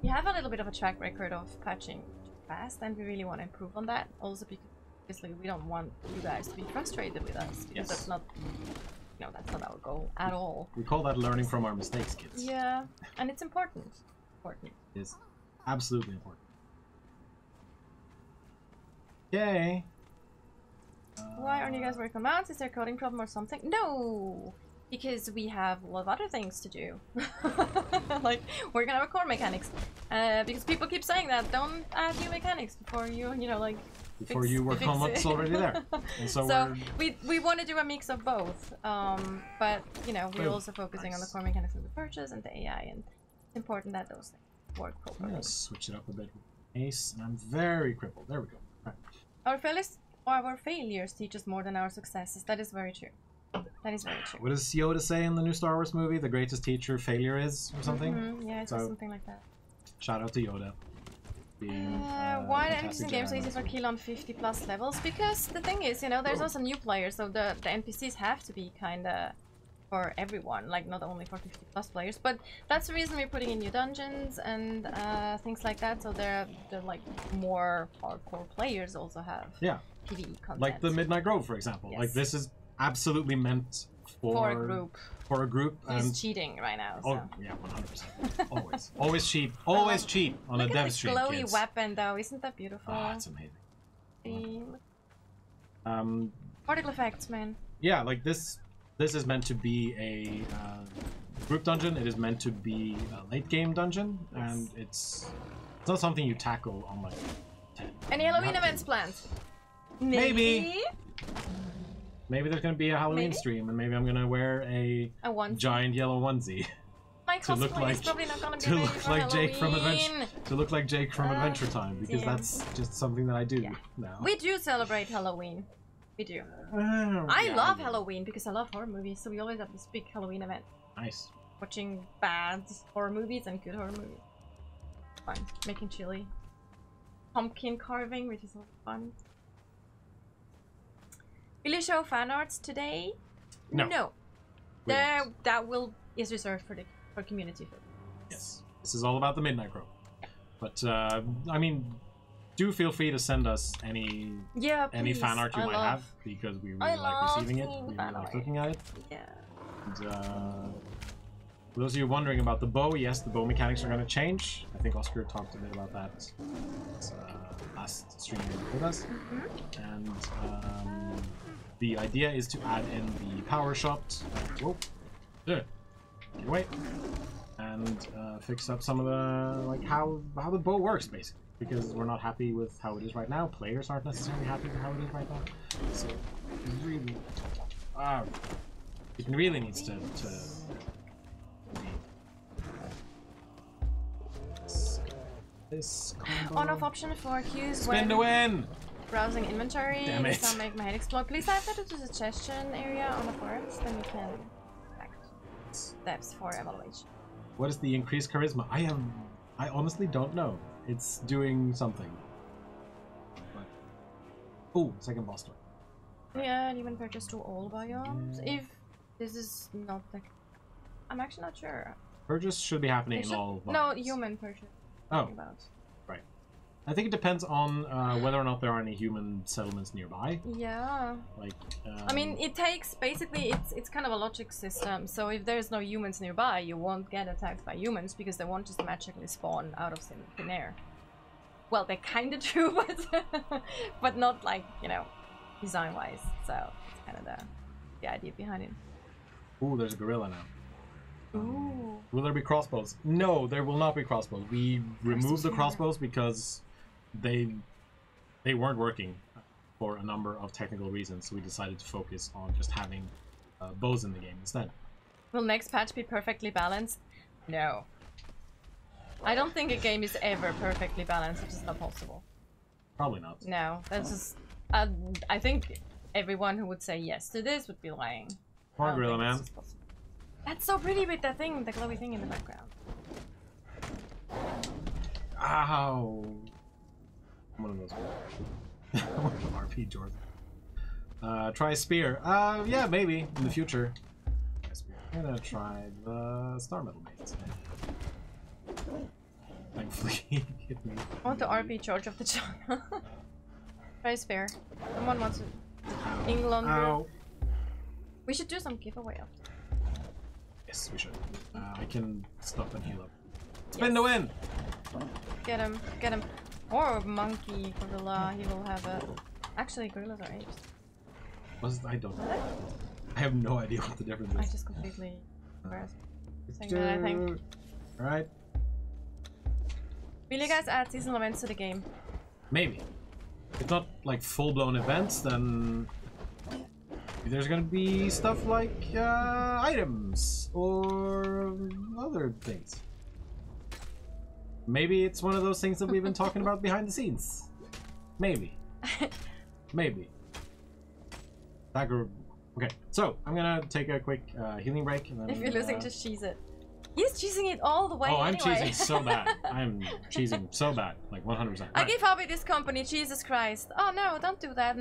S2: we have a little bit of a track record of patching fast, and we really want to improve on that. Also because obviously we don't want you guys to be frustrated with us, because
S1: Yes.
S2: that's not, you know, that's not our goal at all.
S1: We call that learning from our mistakes, kids.
S2: Yeah, and it's important. Important.
S1: It's absolutely important. Yay!
S2: Why aren't you guys working on mounts? Is there a coding problem or something? No! Because we have a lot of other things to do. Like, working on our core mechanics. Because people keep saying that, don't add new mechanics before you know, like...
S1: Before you work on what's already there. And so,
S2: So, we want to do a mix of both. But, you know, we're
S1: Boom.
S2: also focusing on the
S1: Nice.
S2: core mechanics of the purchase and the AI, and it's important that those things work
S1: I'm
S2: properly.
S1: gonna switch it up a bit. Ace, and I'm very crippled. There we go. Right.
S2: Our failures teach us more than our successes. That is very true. That is very true.
S1: What does Yoda say in the new Star Wars movie? The greatest teacher failure is, or something?
S2: Mhm, yeah, it's
S1: So-
S2: something like that.
S1: Shout out to Yoda. Being,
S2: Why
S1: a
S2: the
S1: fantastic
S2: NPC games are
S1: Jedi
S2: easy for
S1: Master.
S2: kill on 50+ levels? Because the thing is, you know, there's also new players, so the NPCs have to be kinda for everyone, like not only for 50+ players. But that's the reason we're putting in new dungeons and things like that, so they're like more hardcore players also have
S1: Yeah,
S2: PvE content.
S1: like the Midnight Grove, for example.
S2: Yes.
S1: Like this is absolutely meant
S2: for a group.
S1: For a group,
S2: He's
S1: and
S2: cheating right now. So.
S1: oh yeah, 100%. Always, always cheap, always cheap on a
S2: Look
S1: dev
S2: at the
S1: stream,
S2: glowy
S1: kids.
S2: weapon though, isn't that beautiful?
S1: Ah, it's amazing.
S2: The
S1: Um,
S2: particle effects, man.
S1: yeah, like this is meant to be a group dungeon. It is meant to be a late game dungeon, and it's not something you tackle on like 10.
S2: Any
S1: You
S2: Halloween
S1: have to-
S2: events planned?
S1: Maybe. Maybe there's gonna be a Halloween
S2: Maybe?
S1: stream, and maybe I'm gonna wear a
S2: I want
S1: giant yellow onesie
S2: my
S1: to look
S2: cosplay is
S1: like
S2: probably not gonna be
S1: to
S2: ready
S1: look
S2: for
S1: like Jake from
S2: Halloween.
S1: Adventure to look like Jake from Adventure Time, because
S2: damn.
S1: that's just something that I do
S2: Yeah.
S1: now.
S2: We do celebrate Halloween. We do.
S1: I
S2: I love Halloween because I love horror movies, so we always have this big Halloween event.
S1: Nice.
S2: Watching bad horror movies and good horror movies. Fun. Making chili. Pumpkin carving, which is a lot of fun. Will you show fan arts today?
S1: No. We
S2: There,
S1: won't.
S2: that is reserved for community.
S1: Yes. This is all about the Midnight Grove. But I mean, do feel free to send us any
S2: Yeah, please.
S1: fan art you
S2: I
S1: might
S2: love-
S1: have, because we really
S2: I
S1: like
S2: love
S1: receiving it.
S2: seeing
S1: We
S2: fan
S1: really like
S2: art.
S1: looking at it.
S2: Yeah.
S1: And, for those of you wondering about the bow, yes, the bow mechanics are going to change. I think Oscar talked a bit about that last stream with us. And the idea is to add in the power shot. Whoa. Yeah. take it away, and fix up some of the like how the bow works basically, because we're not happy with how it is right now. Players aren't necessarily happy with how it is right now, so it really it really needs to this combo.
S2: On-off option for queues
S1: Spin to win.
S2: Browsing inventory.
S1: Damn it.
S2: This will make my head explode. Please add that to the suggestion area on the forums, then you can select steps for evaluation.
S1: What is the increased charisma? I honestly don't know. It's doing something. Oh, second boss door.
S2: Yeah, even purchase to all biomes. If this is not the... I'm actually not sure.
S1: Purchase should be happening in all biomes.
S2: No, human purchase.
S1: Oh,
S2: About.
S1: right. I think it depends on whether or not there are any human settlements nearby.
S2: Yeah.
S1: Like.
S2: I mean, it takes basically it's kind of a logic system. So if there's no humans nearby, you won't get attacked by humans because they won't just magically spawn out of thin air. Well, they kind of do, but not like, you know, design-wise. So it's kind of the idea behind it.
S1: Ooh, there's a gorilla now.
S2: Ooh.
S1: Will there be crossbows? No, there will not be crossbows. We removed the crossbows because they weren't working for a number of technical reasons. So we decided to focus on just having bows in the game instead.
S2: Will next patch be perfectly balanced? No. I don't think a game is ever perfectly balanced. It's just not possible.
S1: Probably not.
S2: No, that's just... I think everyone who would say yes to this would be lying.
S1: Come on, gorilla man.
S2: That's so pretty with that thing, the glowy thing in the background.
S1: Ow! One of those. RP Jordan. Try a spear. Yeah, maybe in the future. I'm gonna try the Star Metal Maze. Thankfully, hit me.
S2: I want the RP George of the Jungle. Try a spear. Someone wants to England.
S1: Ow!
S2: We should do some giveaway after.
S1: Yes, we should. I can stop and heal up. Spin to win!
S2: Get him, get him. Or monkey gorilla, he will have a... Actually, gorillas are apes.
S1: I don't know. I have no idea what the difference
S2: I
S1: is.
S2: just completely embarrassed. Saying that, I think.
S1: Alright.
S2: Will you guys add seasonal events to the game?
S1: Maybe. If not like full-blown events, then there's gonna be stuff like items or other things. Maybe it's one of those things that we've been talking about behind the scenes. Maybe. Maybe. Dagger. Okay, so I'm gonna take a quick healing break. And then,
S2: If you're losing, just cheese it. He's cheesing it all the way.
S1: Oh, I'm
S2: anyway.
S1: cheesing so bad. I'm cheesing so bad. Like 100%.
S2: I give Hobby this company, Jesus Christ. Oh no, don't do that.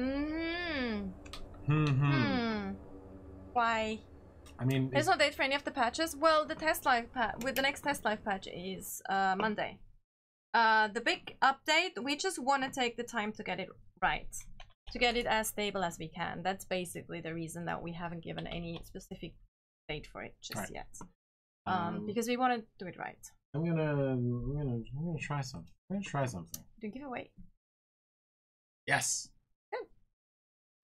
S2: Why?
S1: I mean,
S2: There's no date for any of the patches. Well, the test life with the next test life patch is Monday. The big update, we just want to take the time to get it right, to get it as stable as we can. That's basically the reason that we haven't given any specific date for it just yet. Because we want to do it right.
S1: I'm gonna try something. I'm gonna try something.
S2: Do giveaway.
S1: Yes.
S2: Good.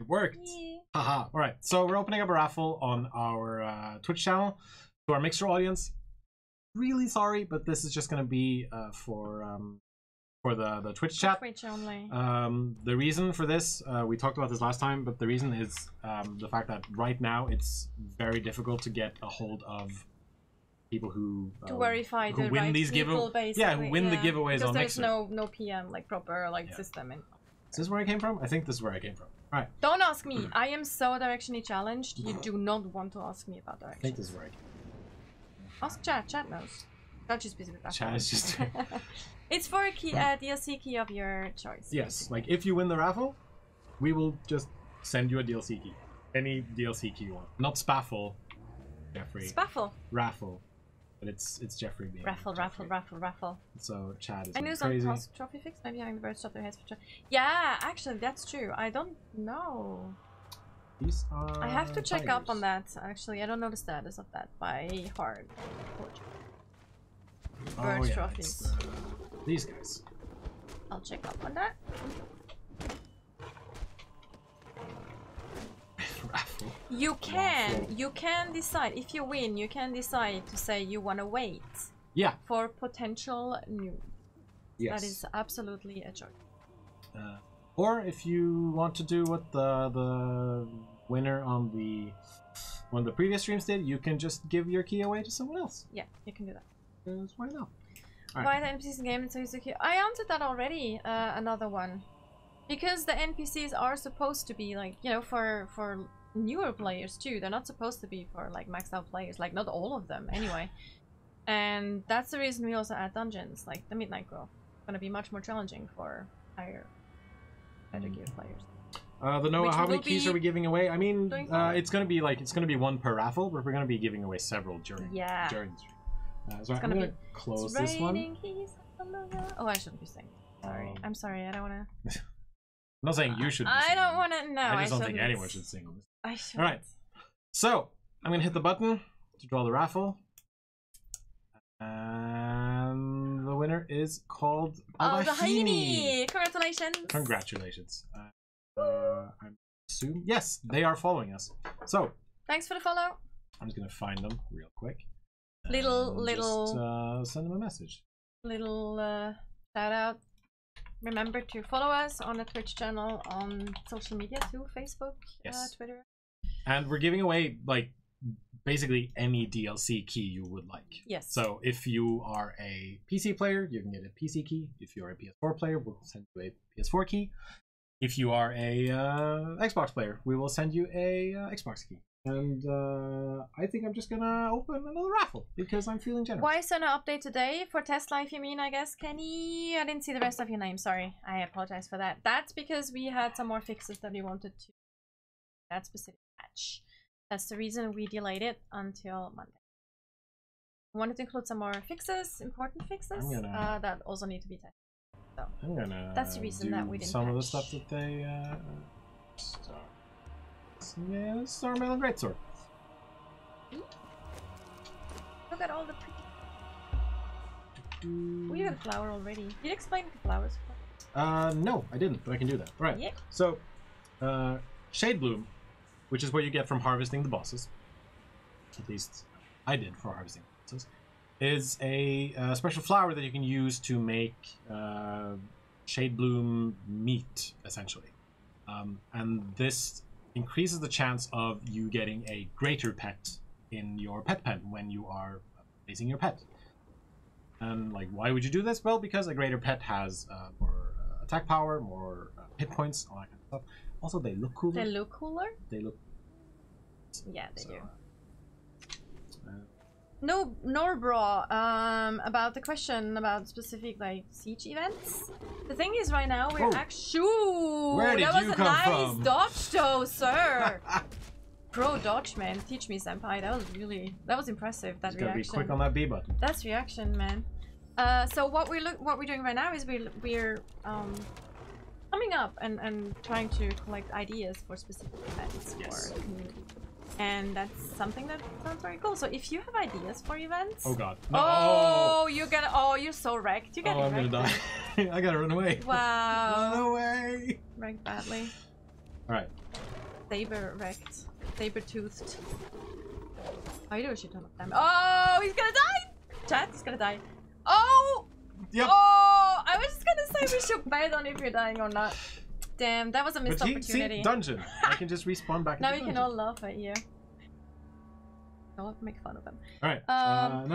S1: It worked.
S2: Yeah.
S1: Haha. All right. So we're opening up a raffle on our Twitch channel to our Mixer audience. Really sorry, but this is just gonna be for the Twitch chat.
S2: Twitch only.
S1: The reason for this, we talked about this last time, but the reason is the fact that right now it's very difficult to get a hold of people who
S2: verify
S1: who
S2: the
S1: win
S2: right
S1: these
S2: people,
S1: giveaways. Yeah, who win the giveaways
S2: because
S1: on
S2: there's
S1: Mixer.
S2: no PM like proper system. And
S1: Is this where I came from? I think this is where I came from. All right.
S2: don't ask me. I am so directionally challenged. You do not want to ask me about
S1: I
S2: direction.
S1: think this is where I came from.
S2: Ask chat. Chat knows. Chat just busy with that.
S1: Chat is just.
S2: It's for a key, DLC key of your choice.
S1: Yes,
S2: basically.
S1: like if you win the raffle, we will just send you a DLC key. Any DLC key you want. Not Spaffle, Jeffrey.
S2: Spaffle.
S1: Raffle. But it's Jeffrey being
S2: Raffle.
S1: So Chad is
S2: I knew
S1: crazy.
S2: some trophy fix, maybe having the birds drop their heads for Yeah, actually, that's true. I don't know.
S1: These are
S2: I have to check up on
S1: tigers.
S2: that, actually. I don't know the status of that by heart.
S1: Oh,
S2: Birds
S1: yeah,
S2: trophies.
S1: it's, these guys.
S2: I'll check up on that.
S1: Raffle. raffle.
S2: You can decide if you win. You can decide to say you want to wait.
S1: Yeah.
S2: For potential new.
S1: Yes.
S2: That is absolutely a choice.
S1: Or if you want to do what the winner on one of the previous streams did, you can just give your key away to someone else.
S2: Yeah, you can do that.
S1: Why not?
S2: Why the NPCs in game so easy to kill? I answered that already. Another one, because the NPCs are supposed to be like, you know, for newer players too. They're not supposed to be for like maxed out players. Like not all of them anyway. And that's the reason we also add dungeons like the Midnight Grove. It's gonna be much more challenging for higher, better gear players.
S1: The Noah, how many keys are we giving away? I mean, it's gonna be one per raffle, but we're gonna be giving away several during the stream. So I'm gonna close this one.
S2: Oh, I shouldn't be saying. Sorry, I'm sorry. I don't wanna.
S1: I'm not saying you should.
S2: I don't wanna. No,
S1: I just don't think anyone should sing on this.
S2: I shouldn't.
S1: All right. So I'm gonna hit the button to draw the raffle, and the winner is called Aldahini.
S2: Congratulations!
S1: Congratulations. I assume yes, they are following us. So
S2: thanks for the follow.
S1: I'm just gonna find them real quick.
S2: Little
S1: send them a message.
S2: Little shout out. Remember to follow us on the Twitch channel, on social media too, Facebook, Twitter.
S1: And we're giving away like basically any DLC key you would like.
S2: Yes.
S1: So if you are a PC player, you can get a PC key. If you're a PS4 player, we'll send you a PS4 key. If you are a Xbox player, we will send you a Xbox key. And I think I'm just gonna open another raffle because I'm feeling generous.
S2: Why is there no update today? For Test Life, you mean, I guess, Kenny? I didn't see the rest of your name, sorry. I apologize for that. That's because we had some more fixes that we wanted to that specific patch. That's the reason we delayed it until Monday. We wanted to include some more fixes, important fixes, that also need to be tested. So
S1: I'm gonna
S2: that's the reason that we didn't
S1: some
S2: patch.
S1: of the stuff that they Starmail and Greatsword.
S2: Look at all the pretty. We had a flower already. Did you explain the flowers?
S1: No, I didn't, but I can do that. Right.
S2: Yeah.
S1: So, Shade Bloom, which is what you get from harvesting the bosses. At least I did for harvesting the bosses. Is a special flower that you can use to make Shade Bloom meat, essentially. And this increases the chance of you getting a greater pet in your pet pen when you are raising your pet. And like, why would you do this? Well, because a greater pet has more attack power, more hit points, all that kind of stuff. Also, they look cooler.
S2: They look cooler?
S1: They look...
S2: Yeah, they do. No, Norbra, about the question about specific like siege events. The thing is, right now we're actually.
S1: Where did
S2: that was
S1: you
S2: a
S1: come
S2: nice
S1: from?
S2: dodge, though, sir. Pro dodge, man. Teach me, senpai. That was impressive. That reaction.
S1: Gotta be quick on that B button.
S2: That's reaction, man. So what we're doing right now is we're coming up and trying to collect ideas for specific events for the community. And that's something that sounds very cool. So if you have ideas for events...
S1: Oh god. No.
S2: Oh, you're so wrecked. You're getting
S1: I'm
S2: wrecked.
S1: gonna die. I gotta run away.
S2: Wow.
S1: Run away.
S2: Wrecked badly.
S1: Alright.
S2: Saber wrecked. Saber-toothed. Oh, you do a shit ton of damage. Oh, he's gonna die! Chat, he's gonna die. Oh!
S1: Yep.
S2: Oh! I was just gonna say we should bet on if you're dying or not. Damn, that was a missed opportunity.
S1: See, dungeon. I can just respawn back.
S2: Now
S1: in the
S2: we can all laugh at you. I'll make fun of them.
S1: All right. I'm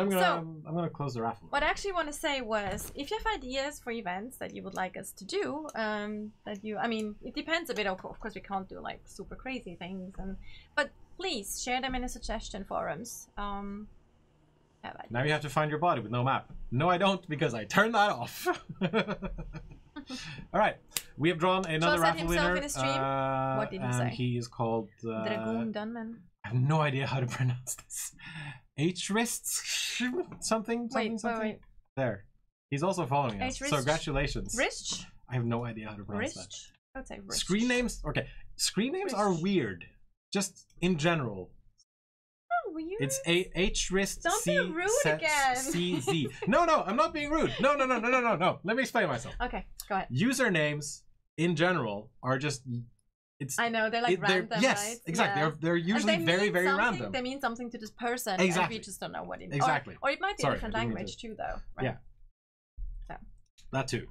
S1: gonna close the raffle.
S2: What I actually want to say was, if you have ideas for events that you would like us to do, I mean, it depends a bit. Of course, we can't do like super crazy things, but please share them in the suggestion forums.
S1: Now you have to find your body with no map. No, I don't, because I turned that off. All right, we have drawn another raffle winner.
S2: In a stream. What did he say?
S1: He is called
S2: Dragoon Dunman.
S1: I have no idea how to pronounce this. H-wrists something.
S2: Wait.
S1: There. He's also following us. So congratulations.
S2: Rich?
S1: I have no idea how to pronounce that.
S2: I would say rich.
S1: Screen names. Okay, screen names are weird. Just in general.
S2: Weird.
S1: It's H-wrist
S2: Don't be rude again.
S1: CZ. No, I'm not being rude. No. Let me explain myself.
S2: Okay, go ahead.
S1: Usernames in general are just it's
S2: I know they're like random,
S1: yes,
S2: right?
S1: exactly.
S2: Yeah.
S1: They're usually
S2: And
S1: very, very
S2: something-
S1: random.
S2: They mean something to this person.
S1: Exactly.
S2: And we just don't know what it means.
S1: Exactly.
S2: Or it might be
S1: Sorry,
S2: a different
S1: I didn't mean
S2: language too, though. Right?
S1: Yeah.
S2: So.
S1: That too.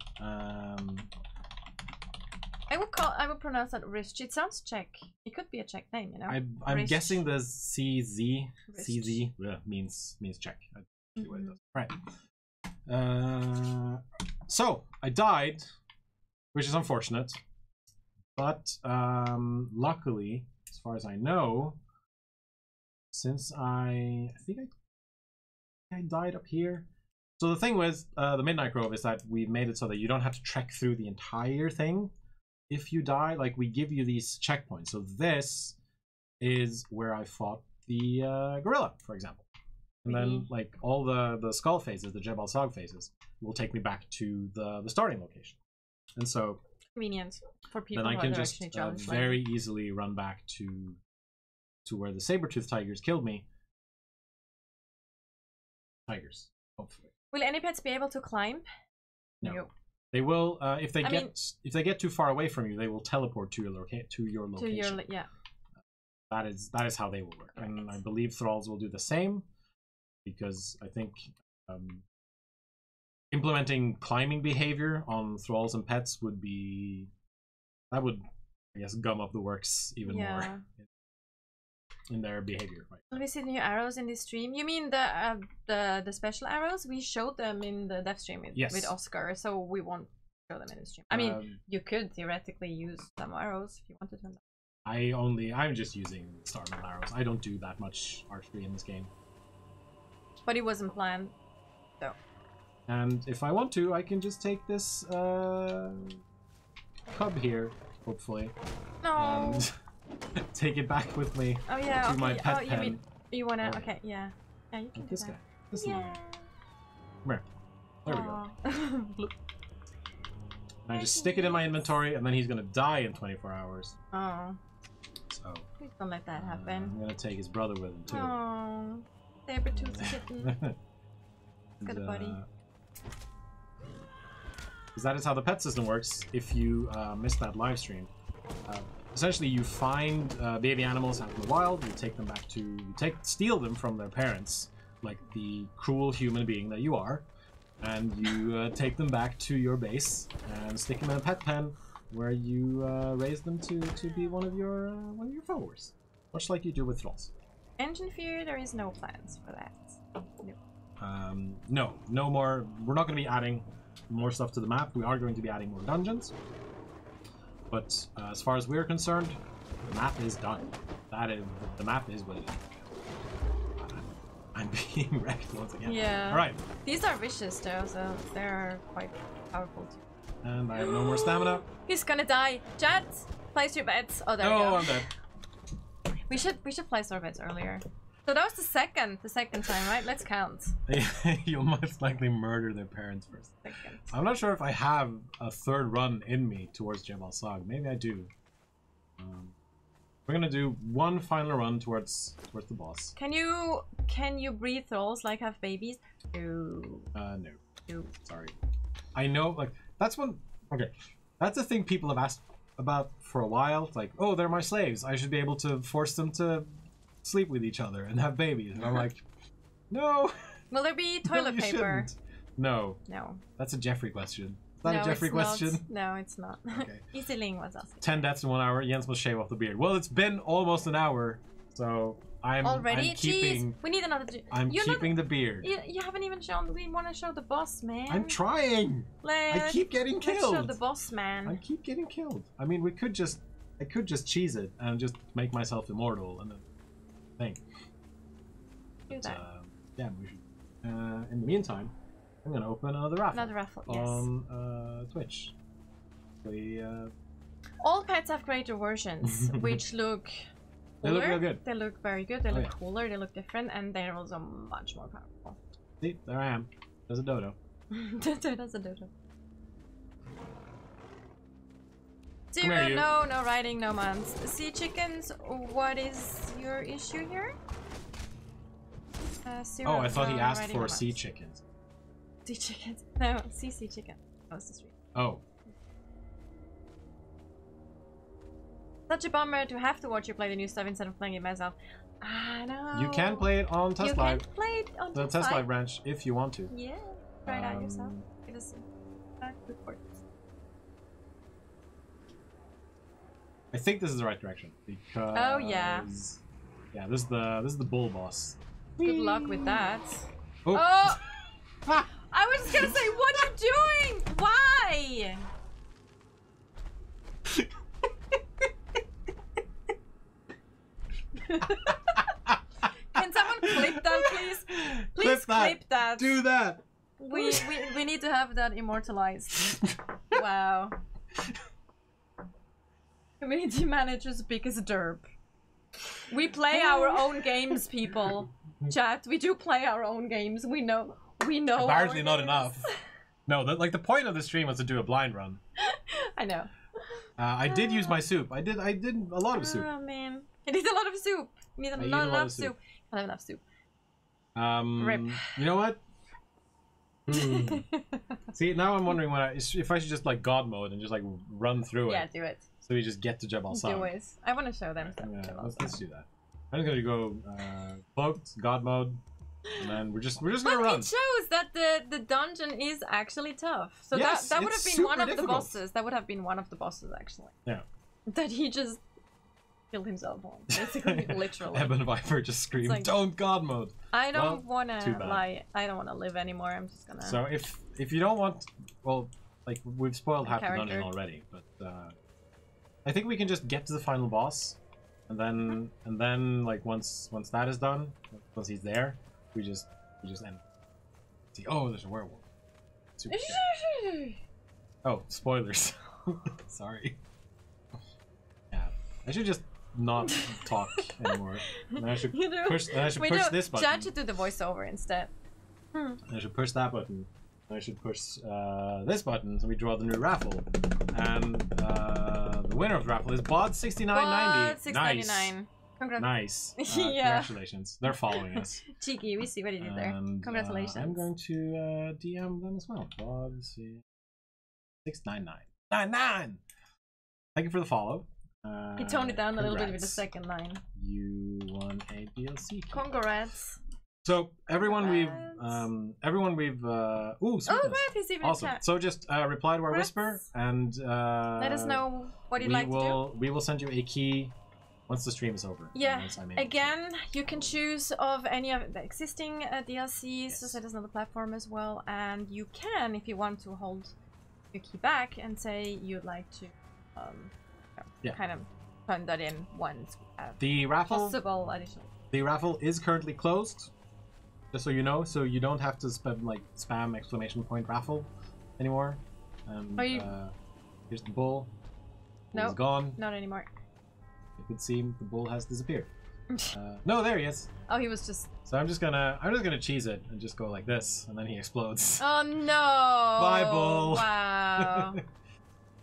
S2: I would pronounce that Rishch. It sounds Czech. It could be a Czech name, you know.
S1: I'm
S2: Rishch.
S1: guessing the CZ
S2: Rishch.
S1: means Czech. That's what it
S2: Mhm.
S1: does. Right. So I died, which is unfortunate, but luckily, as far as I know, since I think I died up here. So the thing with the Midnight Grove is that we've made it so that you don't have to trek through the entire thing if you die. Like, we give you these checkpoints. So this is where I fought the gorilla, for example. And then, like, all the skull phases, the Jebel Sog phases, will take me back to the starting location. And so
S2: Convenient for people
S1: then I
S2: who
S1: can
S2: are
S1: just
S2: actually challenged.
S1: very easily run back to where the saber-toothed tigers killed me. Tigers, hopefully.
S2: Will any pets be able to climb?
S1: No. They will if they get too far away from you, they will teleport to your location.
S2: Yeah.
S1: That is how they will work. Right. And I believe thralls will do the same, because I think implementing climbing behavior on thralls and pets would I guess, gum up the works even more in their behavior. Right.
S2: Will we see new arrows in this stream? You mean the special arrows? We showed them in the dev stream with Oscar, so we won't show them in the stream. I mean, you could theoretically use some arrows if you wanted to.
S1: I'm just using Starman arrows. I don't do that much archery in this game.
S2: But it wasn't planned, so.
S1: And if I want to, I can just take this cub here, hopefully.
S2: No.
S1: And take it back with me to my pet pen.
S2: You mean you wanna? Okay, yeah. Yeah, you can do
S1: this
S2: that.
S1: guy. This little guy. Come here. There we go. And I just stick it in my inventory, and then he's gonna die in 24 hours.
S2: Oh.
S1: So.
S2: Please don't let that happen.
S1: I'm gonna take his brother with him too.
S2: Oh. Saber-toothed kitten. Got a buddy.
S1: Because that is how the pet system works. If you missed that live stream, essentially you find baby animals out in the wild, you take them back to, steal them from their parents, like the cruel human being that you are, and you take them back to your base and stick them in a pet pen where you raise them to be one of your followers, much like you do with thralls.
S2: Engine Fear, there is no plans for that.
S1: No. No more. We're not going to be adding more stuff to the map. We are going to be adding more dungeons. But as far as we're concerned, the map is done. The map is what it is. I'm being wrecked once again.
S2: Yeah.
S1: All right.
S2: These are vicious though, so they're quite powerful too.
S1: And I have no more stamina.
S2: He's gonna die. Chat, place your bets. Oh, there we go.
S1: I'm dead.
S2: We should place our bets earlier. So that was the second time, right? Let's count.
S1: You'll most likely murder their parents first.
S2: Second.
S1: I'm not sure if I have a third run in me towards Jebel Sog. Maybe I do. We're gonna do one final run towards the boss.
S2: Can you breed thralls like have babies? No.
S1: No. Sorry. I know, like, that's one. Okay, that's a thing people have asked about for a while. It's like, oh, they're my slaves. I should be able to force them to sleep with each other and have babies. And I'm like, no.
S2: Will there be toilet paper?
S1: Shouldn't. No.
S2: No.
S1: That's a Jeffrey question. Is that a Jeffrey question?
S2: No, it's not.
S1: Okay.
S2: Easyling was asking.
S1: 10 deaths in 1 hour. Jens must shave off the beard. Well, it's been almost an hour, so I'm keeping.
S2: Jeez, we need another.
S1: I'm keeping the beard.
S2: You haven't even shown. We want to show the boss, man.
S1: I'm trying. I keep getting killed.
S2: Let's show the boss, man.
S1: I keep getting killed. I mean, I could just cheese it and just make myself immortal and then think.
S2: Do that.
S1: Yeah, we should. In the meantime, I'm gonna open another raffle.
S2: Another raffle, yes.
S1: On Twitch.
S2: All pets have greater versions, which look.
S1: They look real good.
S2: They look very good. They look cooler. They look different, and they're also much more powerful.
S1: See, there I am. There's a dodo.
S2: There's a dodo. Zero, no riding, no months. Sea chickens, what is your issue here? Zero,
S1: I thought he asked for
S2: no
S1: sea
S2: months.
S1: chickens.
S2: Sea chickens. No, sea chicken. That was the street.
S1: Oh.
S2: Such a bummer to have to watch you play the new stuff instead of playing it myself. I know.
S1: You can play it on Test Live.
S2: You can play it on
S1: The Test Live branch if you want to.
S2: Yeah, try it out yourself. Give us a report.
S1: I think this is the right direction because.
S2: Oh yeah.
S1: Yeah, this is the bull boss.
S2: Good luck with that.
S1: Oh.
S2: Oh!
S1: Ah!
S2: I was just gonna say, what are you doing? Why? Can someone clip that, please? Please clip that.
S1: Do that.
S2: We need to have that immortalized. Wow. Community manager's biggest derp. We play our own games, people. Chat, we do play our own games. We know.
S1: Apparently not enough. No, the point of the stream was to do a blind run.
S2: I know.
S1: I did use my soup. I did a lot of soup.
S2: Oh man, it is a lot of soup. You need not enough soup. Not enough soup. Rip.
S1: You know what? See, now I'm wondering if I should just like God mode and just like run through it.
S2: Yeah, do it.
S1: So we just get to Jabal Sag.
S2: Do it. I want to show them stuff.
S1: Yeah, let's do that. I'm gonna go cloaked God mode, and then we're just gonna run.
S2: It shows that the dungeon is actually tough. So
S1: yes,
S2: that would have been one of
S1: difficult.
S2: the bosses. That would have been one of the bosses actually.
S1: Yeah.
S2: That he just killed himself on, basically, literally.
S1: Ebon Viper just screamed,
S2: like,
S1: "Don't God mode!"
S2: I don't wanna
S1: too bad.
S2: lie. I don't wanna live anymore. I'm just gonna.
S1: So if you don't want, well, like we've spoiled half the
S2: character.
S1: dungeon already, but I think we can just get to the final boss, and then like once that is done, once he's there, we just end. See, oh, there's a werewolf. Super scary. Oh, spoilers. Sorry. Yeah, I should just not talk anymore. And I should push this button.
S2: Judge should do the voiceover instead.
S1: I should push that button. I should push this button so we draw the new raffle. And the winner of the raffle is Bod6990.
S2: Nice.
S1: Nice.
S2: Yeah.
S1: Congratulations. They're following us.
S2: Cheeky, we see what you did there.
S1: And,
S2: Congratulations.
S1: I'm going to DM them as well. Bod699. Thank you for the follow.
S2: He toned it down a little bit with
S1: congrats.
S2: the second line.
S1: You won a DLC.
S2: Congrats.
S1: So everyone ooh, sweetness.
S2: Oh, great, he's even
S1: Awesome.
S2: in chat.
S1: So just reply to our whisper and
S2: let us know what you'd like to do.
S1: We will send you a key once the stream is over.
S2: Yeah. Again, you can choose of any of the existing DLCs.
S1: Yes.
S2: Just let us know the platform as well, and you can, if you want to, hold your key back and say you'd like to, kind of turn that in once we have
S1: the raffle.
S2: Possible additional.
S1: The raffle is currently closed. Just so you know, so you don't have to spam exclamation point raffle anymore. And here's the bull.
S2: No,
S1: He's gone.
S2: Not anymore.
S1: It would seem the bull has disappeared. No, there he is.
S2: Oh, he was just.
S1: So I'm just gonna cheese it and just go like this, and then he explodes.
S2: Oh no!
S1: Bye, bull.
S2: Wow.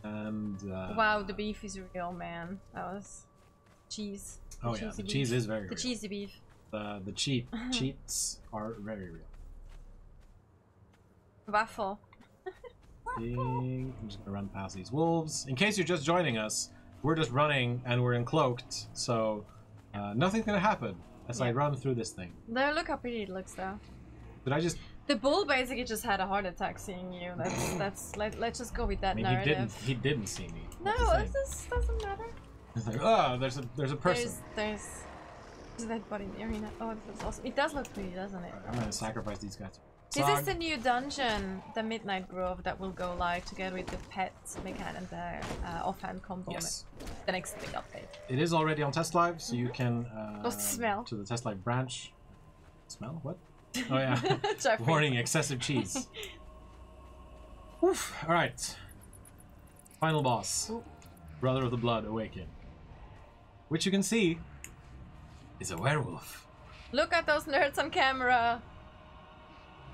S1: And
S2: wow, the beef is real, man. That was cheese.
S1: Oh yeah, the cheese is very real.
S2: The cheesy beef.
S1: The cheats are very real.
S2: Waffle.
S1: I'm just gonna run past these wolves. In case you're just joining us, we're just running and we're uncloaked, so nothing's gonna happen as I run through this thing.
S2: There, look how pretty it looks, though.
S1: Did I just?
S2: The bull basically just had a heart attack seeing you. Let's just go with that narrative.
S1: He didn't see me.
S2: No, this doesn't matter.
S1: It's like, oh, there's a person.
S2: There's that body in the arena. Oh, that's awesome. It does look pretty, doesn't it?
S1: I'm gonna sacrifice these guys.
S2: This is the new dungeon, the Midnight Grove, that will go live together with the pet mechanic and the offhand combo.
S1: Yes.
S2: The next big update.
S1: It is already on Test Live, so you can
S2: What's the smell?
S1: to the Test Live branch. Smell? What? Oh yeah.
S2: Jeffrey.
S1: Warning: excessive cheese. Oof. All right. Final boss.
S2: Ooh.
S1: Brother of the Blood Awaken. Which you can see is a werewolf.
S2: Look at those nerds on camera.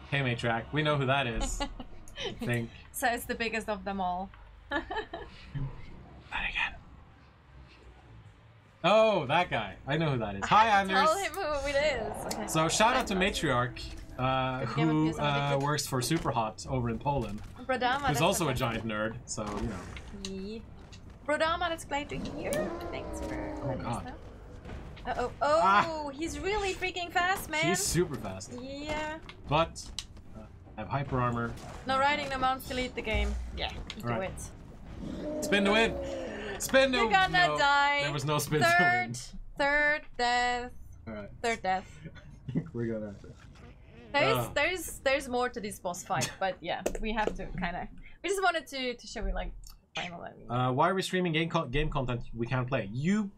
S1: Hey, Matrack, we know who that is. I think.
S2: So it's the biggest of them all.
S1: That again. Oh, that guy. I know who that is. Hi, Anders.
S2: Tell him who it is. Okay.
S1: So shout out to Matriarch, who
S2: Good.
S1: works for Superhot over in Poland.
S2: Bradama,
S1: Who's also a giant nerd, so you know.
S2: Yeah. Brodama, let's glad to hear. Thanks for letting us
S1: God.
S2: know. Uh-oh. Oh, he's really freaking fast, man.
S1: She's super fast.
S2: Yeah.
S1: But I have hyper armor.
S2: No riding, no mounts, delete the game. Yeah, do
S1: Alright.
S2: it.
S1: Spin to win. Spin to
S2: You're gonna
S1: no,
S2: die.
S1: There was no spin to win.
S2: Third death.
S1: Alright.
S2: Third death.
S1: We're gonna.
S2: There's more to this boss fight, but yeah, we have to kind of. We just wanted to show you like the final.
S1: Why are we streaming game content we can't play? You,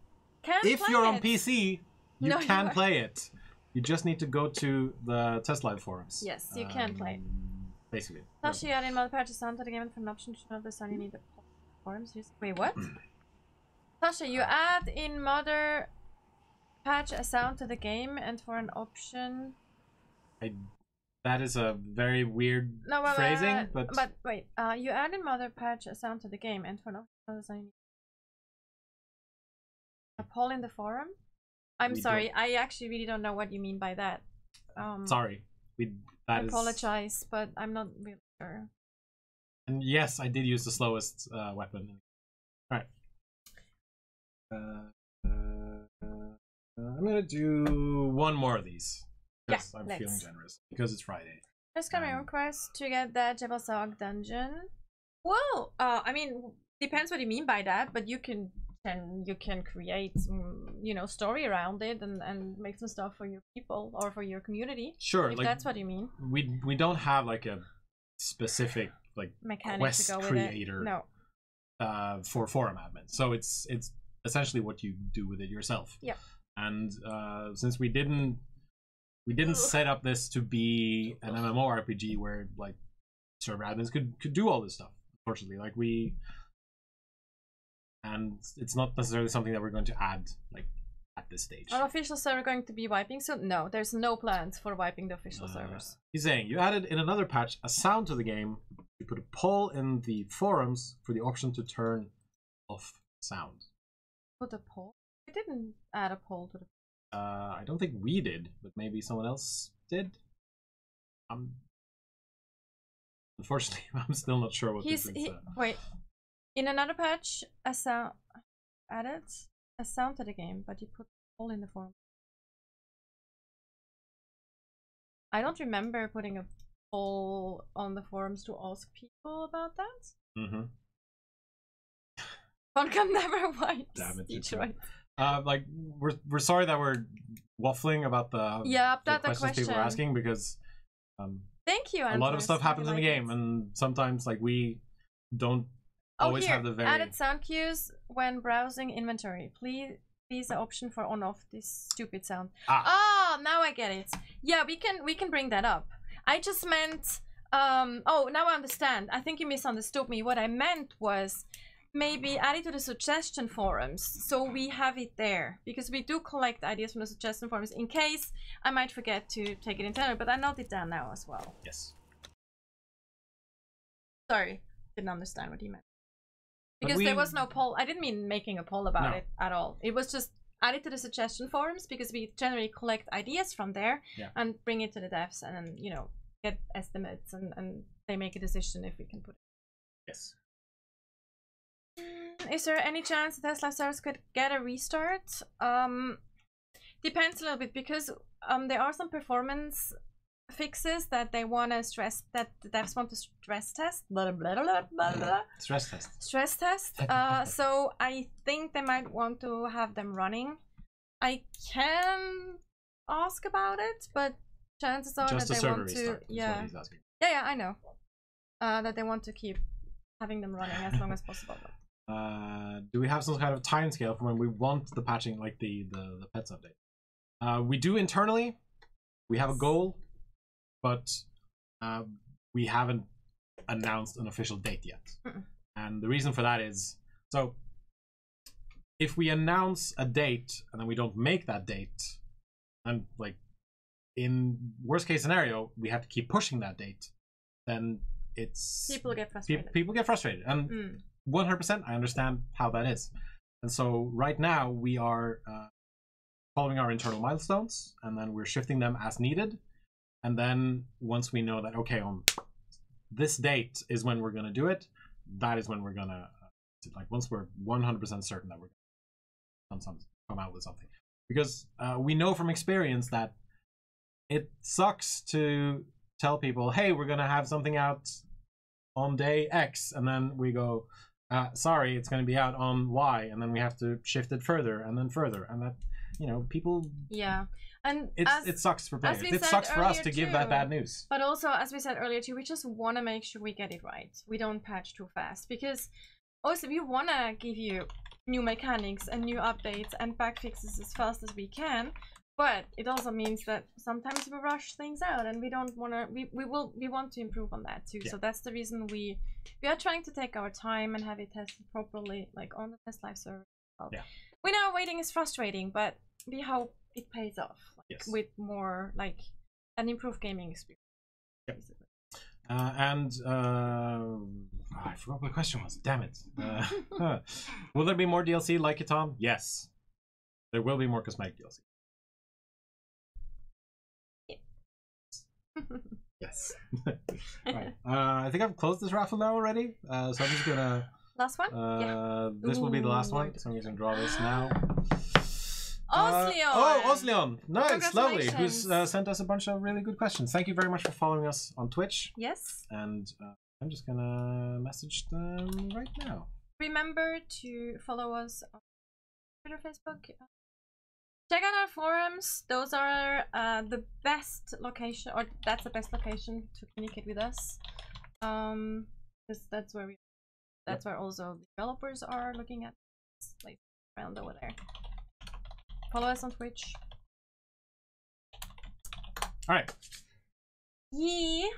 S2: Can't
S1: if
S2: play
S1: you're on
S2: it.
S1: PC, you
S2: No,
S1: can
S2: you are-
S1: play it. You just need to go to the Test Live forums.
S2: Yes, you can play.
S1: Basically.
S2: Sasha, you add in mother patches onto the game for an option to show the sun you need the forums. Wait, what? Sasha, you add in mother patch a sound to the game and for an option.
S1: That is a very weird phrasing, but
S2: wait, you add in mother patch a sound to the game and for an option to show the sun you need a poll in the forum. I'm
S1: We
S2: sorry, I actually really don't know what you mean by that.
S1: sorry.
S2: I apologize, but I'm not really sure.
S1: And yes, I did use the slowest weapon. Alright. I'm gonna do one more of these. Because
S2: Yeah,
S1: I'm
S2: let's.
S1: feeling generous. Because it's Friday.
S2: Just got a request to get the Jebel Sog dungeon. Well, I mean, depends what you mean by that, but you can create you know, story around it and make some stuff for your people or for your community.
S1: Sure,
S2: If
S1: like
S2: that's what you mean.
S1: we don't have like a specific like
S2: Mechanic
S1: quest
S2: to go with
S1: creator
S2: it. No.
S1: for forum admin. So it's essentially what you do with it yourself.
S2: Yeah.
S1: And since we didn't set up this to be an MMORPG where like server admins could do all this stuff. Unfortunately, like and it's not necessarily something that we're going to add like at this stage.
S2: Are official server going to be wiping soon? No, there's no plans for wiping the official servers.
S1: He's saying you added in another patch a sound to the game. You put a poll in the forums for the option to turn off sound.
S2: Put a poll? I didn't add a poll to the.
S1: I don't think we did, but maybe someone else did. Unfortunately, I'm still not sure what this is.
S2: Wait, in another patch, a sound added a sound to the game, but you put a poll in the forum. I don't remember putting a poll on the forums to ask people about that.
S1: Mm-hmm.
S2: Funcom never wipes.
S1: Damn it,
S2: Detroit.
S1: Like we're sorry that we're waffling about the
S2: the
S1: questions people are
S2: question.
S1: asking because
S2: Thank you.
S1: a lot of
S2: Andros.
S1: stuff
S2: Hope
S1: happens
S2: you
S1: in the
S2: like
S1: game,
S2: it.
S1: and sometimes like we don't always
S2: here,
S1: have the very
S2: added sound cues when browsing inventory. Please the option for on off this stupid sound. Oh, now I get it. Yeah, we can bring that up. I just meant oh, now I understand. I think you misunderstood me. What I meant was maybe add it to the suggestion forums so we have it there, because we do collect ideas from the suggestion forums in case I might forget to take it internally, but I note it down now as well.
S1: Yes.
S2: Sorry, didn't understand what he meant.
S1: But
S2: Because there was no poll. I didn't mean making a poll about
S1: No.
S2: it at all. It was just added to the suggestion forums because we generally collect ideas from there and bring it to the devs and then, you know, get estimates and they make a decision if we can put it.
S1: Yes.
S2: Is there any chance the Tesla servers could get a restart? Depends a little bit because there are some performance fixes that they want to stress, that the devs want to stress test. Blah, blah, blah, blah, blah.
S1: Stress test.
S2: Stress test. So I think they might want to have them running. I can ask about it, but chances are
S1: Just
S2: that
S1: a
S2: they
S1: server
S2: want to.
S1: restart. Is what he's asking.
S2: Yeah, I know. That they want to keep having them running as long as possible.
S1: Do we have some kind of time scale for when we want the patching, like the pets update? We do internally. We have a goal, but we haven't announced an official date yet. And the reason for that is, so if we announce a date and then we don't make that date, and like in worst case scenario, we have to keep pushing that date, then it's
S2: people get frustrated.
S1: People get frustrated, and 100% I understand how that is. And so right now we are following our internal milestones, and then we're shifting them as needed. And then once we know that, okay, on this date is when we're going to do it, that is when we're going to Like once we're 100% certain that we're going to come out with something, because we know from experience that it sucks to tell people, hey, we're going to have something out on day X, and then we go, sorry, it's going to be out on Y, and then we have to shift it further, and that, you know, people.
S2: Yeah, and
S1: it sucks for players. It sucks for us to give that bad news.
S2: But also, as we said earlier too, we just want to make sure we get it right. We don't patch too fast, because also we want to give you new mechanics and new updates and bug fixes as fast as we can. But it also means that sometimes we rush things out, and we don't want to. We want to improve on that too. Yeah. So that's the reason we are trying to take our time and have it tested properly, like on the test live server. Well, yeah. We know waiting is frustrating, but we hope it pays off, like, yes, with more like an improved gaming experience.
S1: Yep. I forgot what the question was. Damn it. Will there be more DLC like it, Tom? Yes, there will be more cosmetic DLC. Yes. Right. I think I've closed this raffle now already. So I'm just gonna.
S2: Last one.
S1: This will be the last one. So I'm just gonna draw this now.
S2: Osleon!
S1: Osleon! Nice, lovely. Who's sent us a bunch of really good questions. Thank you very much for following us on Twitch.
S2: Yes.
S1: And I'm just gonna message them right now.
S2: Remember to follow us on Twitter, Facebook. Check out our forums. Those are the best location, or that's the best location to communicate with us. Because that's where where also the developers are looking at, like around over there. Follow us on Twitch.
S1: All right.
S2: Yeah.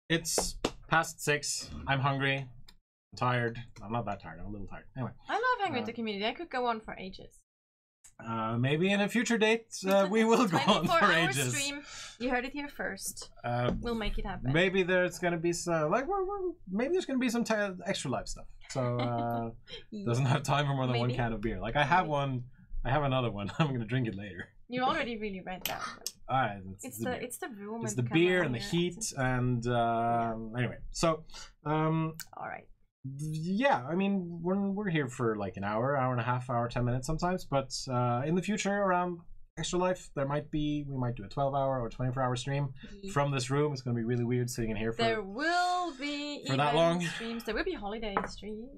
S1: It's past 6. I'm hungry. I'm tired. I'm not that tired. I'm a little tired. Anyway.
S2: I love Hanging with the community. I could go on for ages.
S1: Maybe in a future date we will go on for ages.
S2: Stream. You heard it here first. We'll make it happen.
S1: Maybe there's gonna be some maybe there's gonna be some extra live stuff. So yeah. Doesn't have time for more than one can of beer. Like I have one. I have another one. I'm gonna drink it later.
S2: You already really read that.
S1: Alright,
S2: it's the room.
S1: It's the beer and the heat and anyway. So
S2: alright.
S1: Yeah, I mean we're here for like an hour and a half, 10 minutes sometimes. But in the future, around Extra Life, we might do a 12-hour or 24-hour stream from this room. It's gonna be really weird sitting in here for.
S2: There will be
S1: for that long
S2: streams. There will be holiday streams.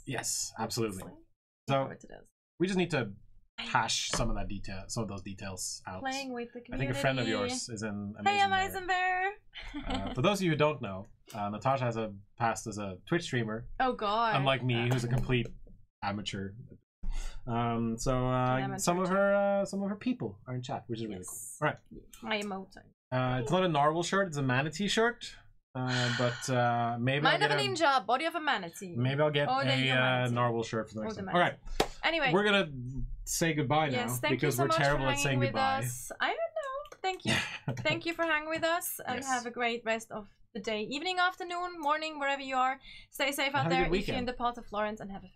S1: Yes, absolutely. So we just need to hash some of those details out.
S2: Playing with the community.
S1: I think a friend of yours is in
S2: Hey, Amazon Bear!
S1: For those of you who don't know, Natasha has a past as a Twitch streamer.
S2: Oh god.
S1: Unlike me, who's a complete amateur. Some of her people are in chat, which is really cool. All right.
S2: My emote.
S1: It's not a narwhal shirt; it's a manatee shirt. But maybe
S2: Mind of a ninja, body of a manatee.
S1: Maybe I'll get a narwhal shirt for the next time. All right.
S2: Anyway,
S1: we're gonna say goodbye now because we're terrible at saying goodbye.
S2: I don't know. Thank you. Thank you for hanging with us, and have a great rest of the day, evening, afternoon, morning, wherever you are. Stay safe out there if you're in the part of Florence, and have a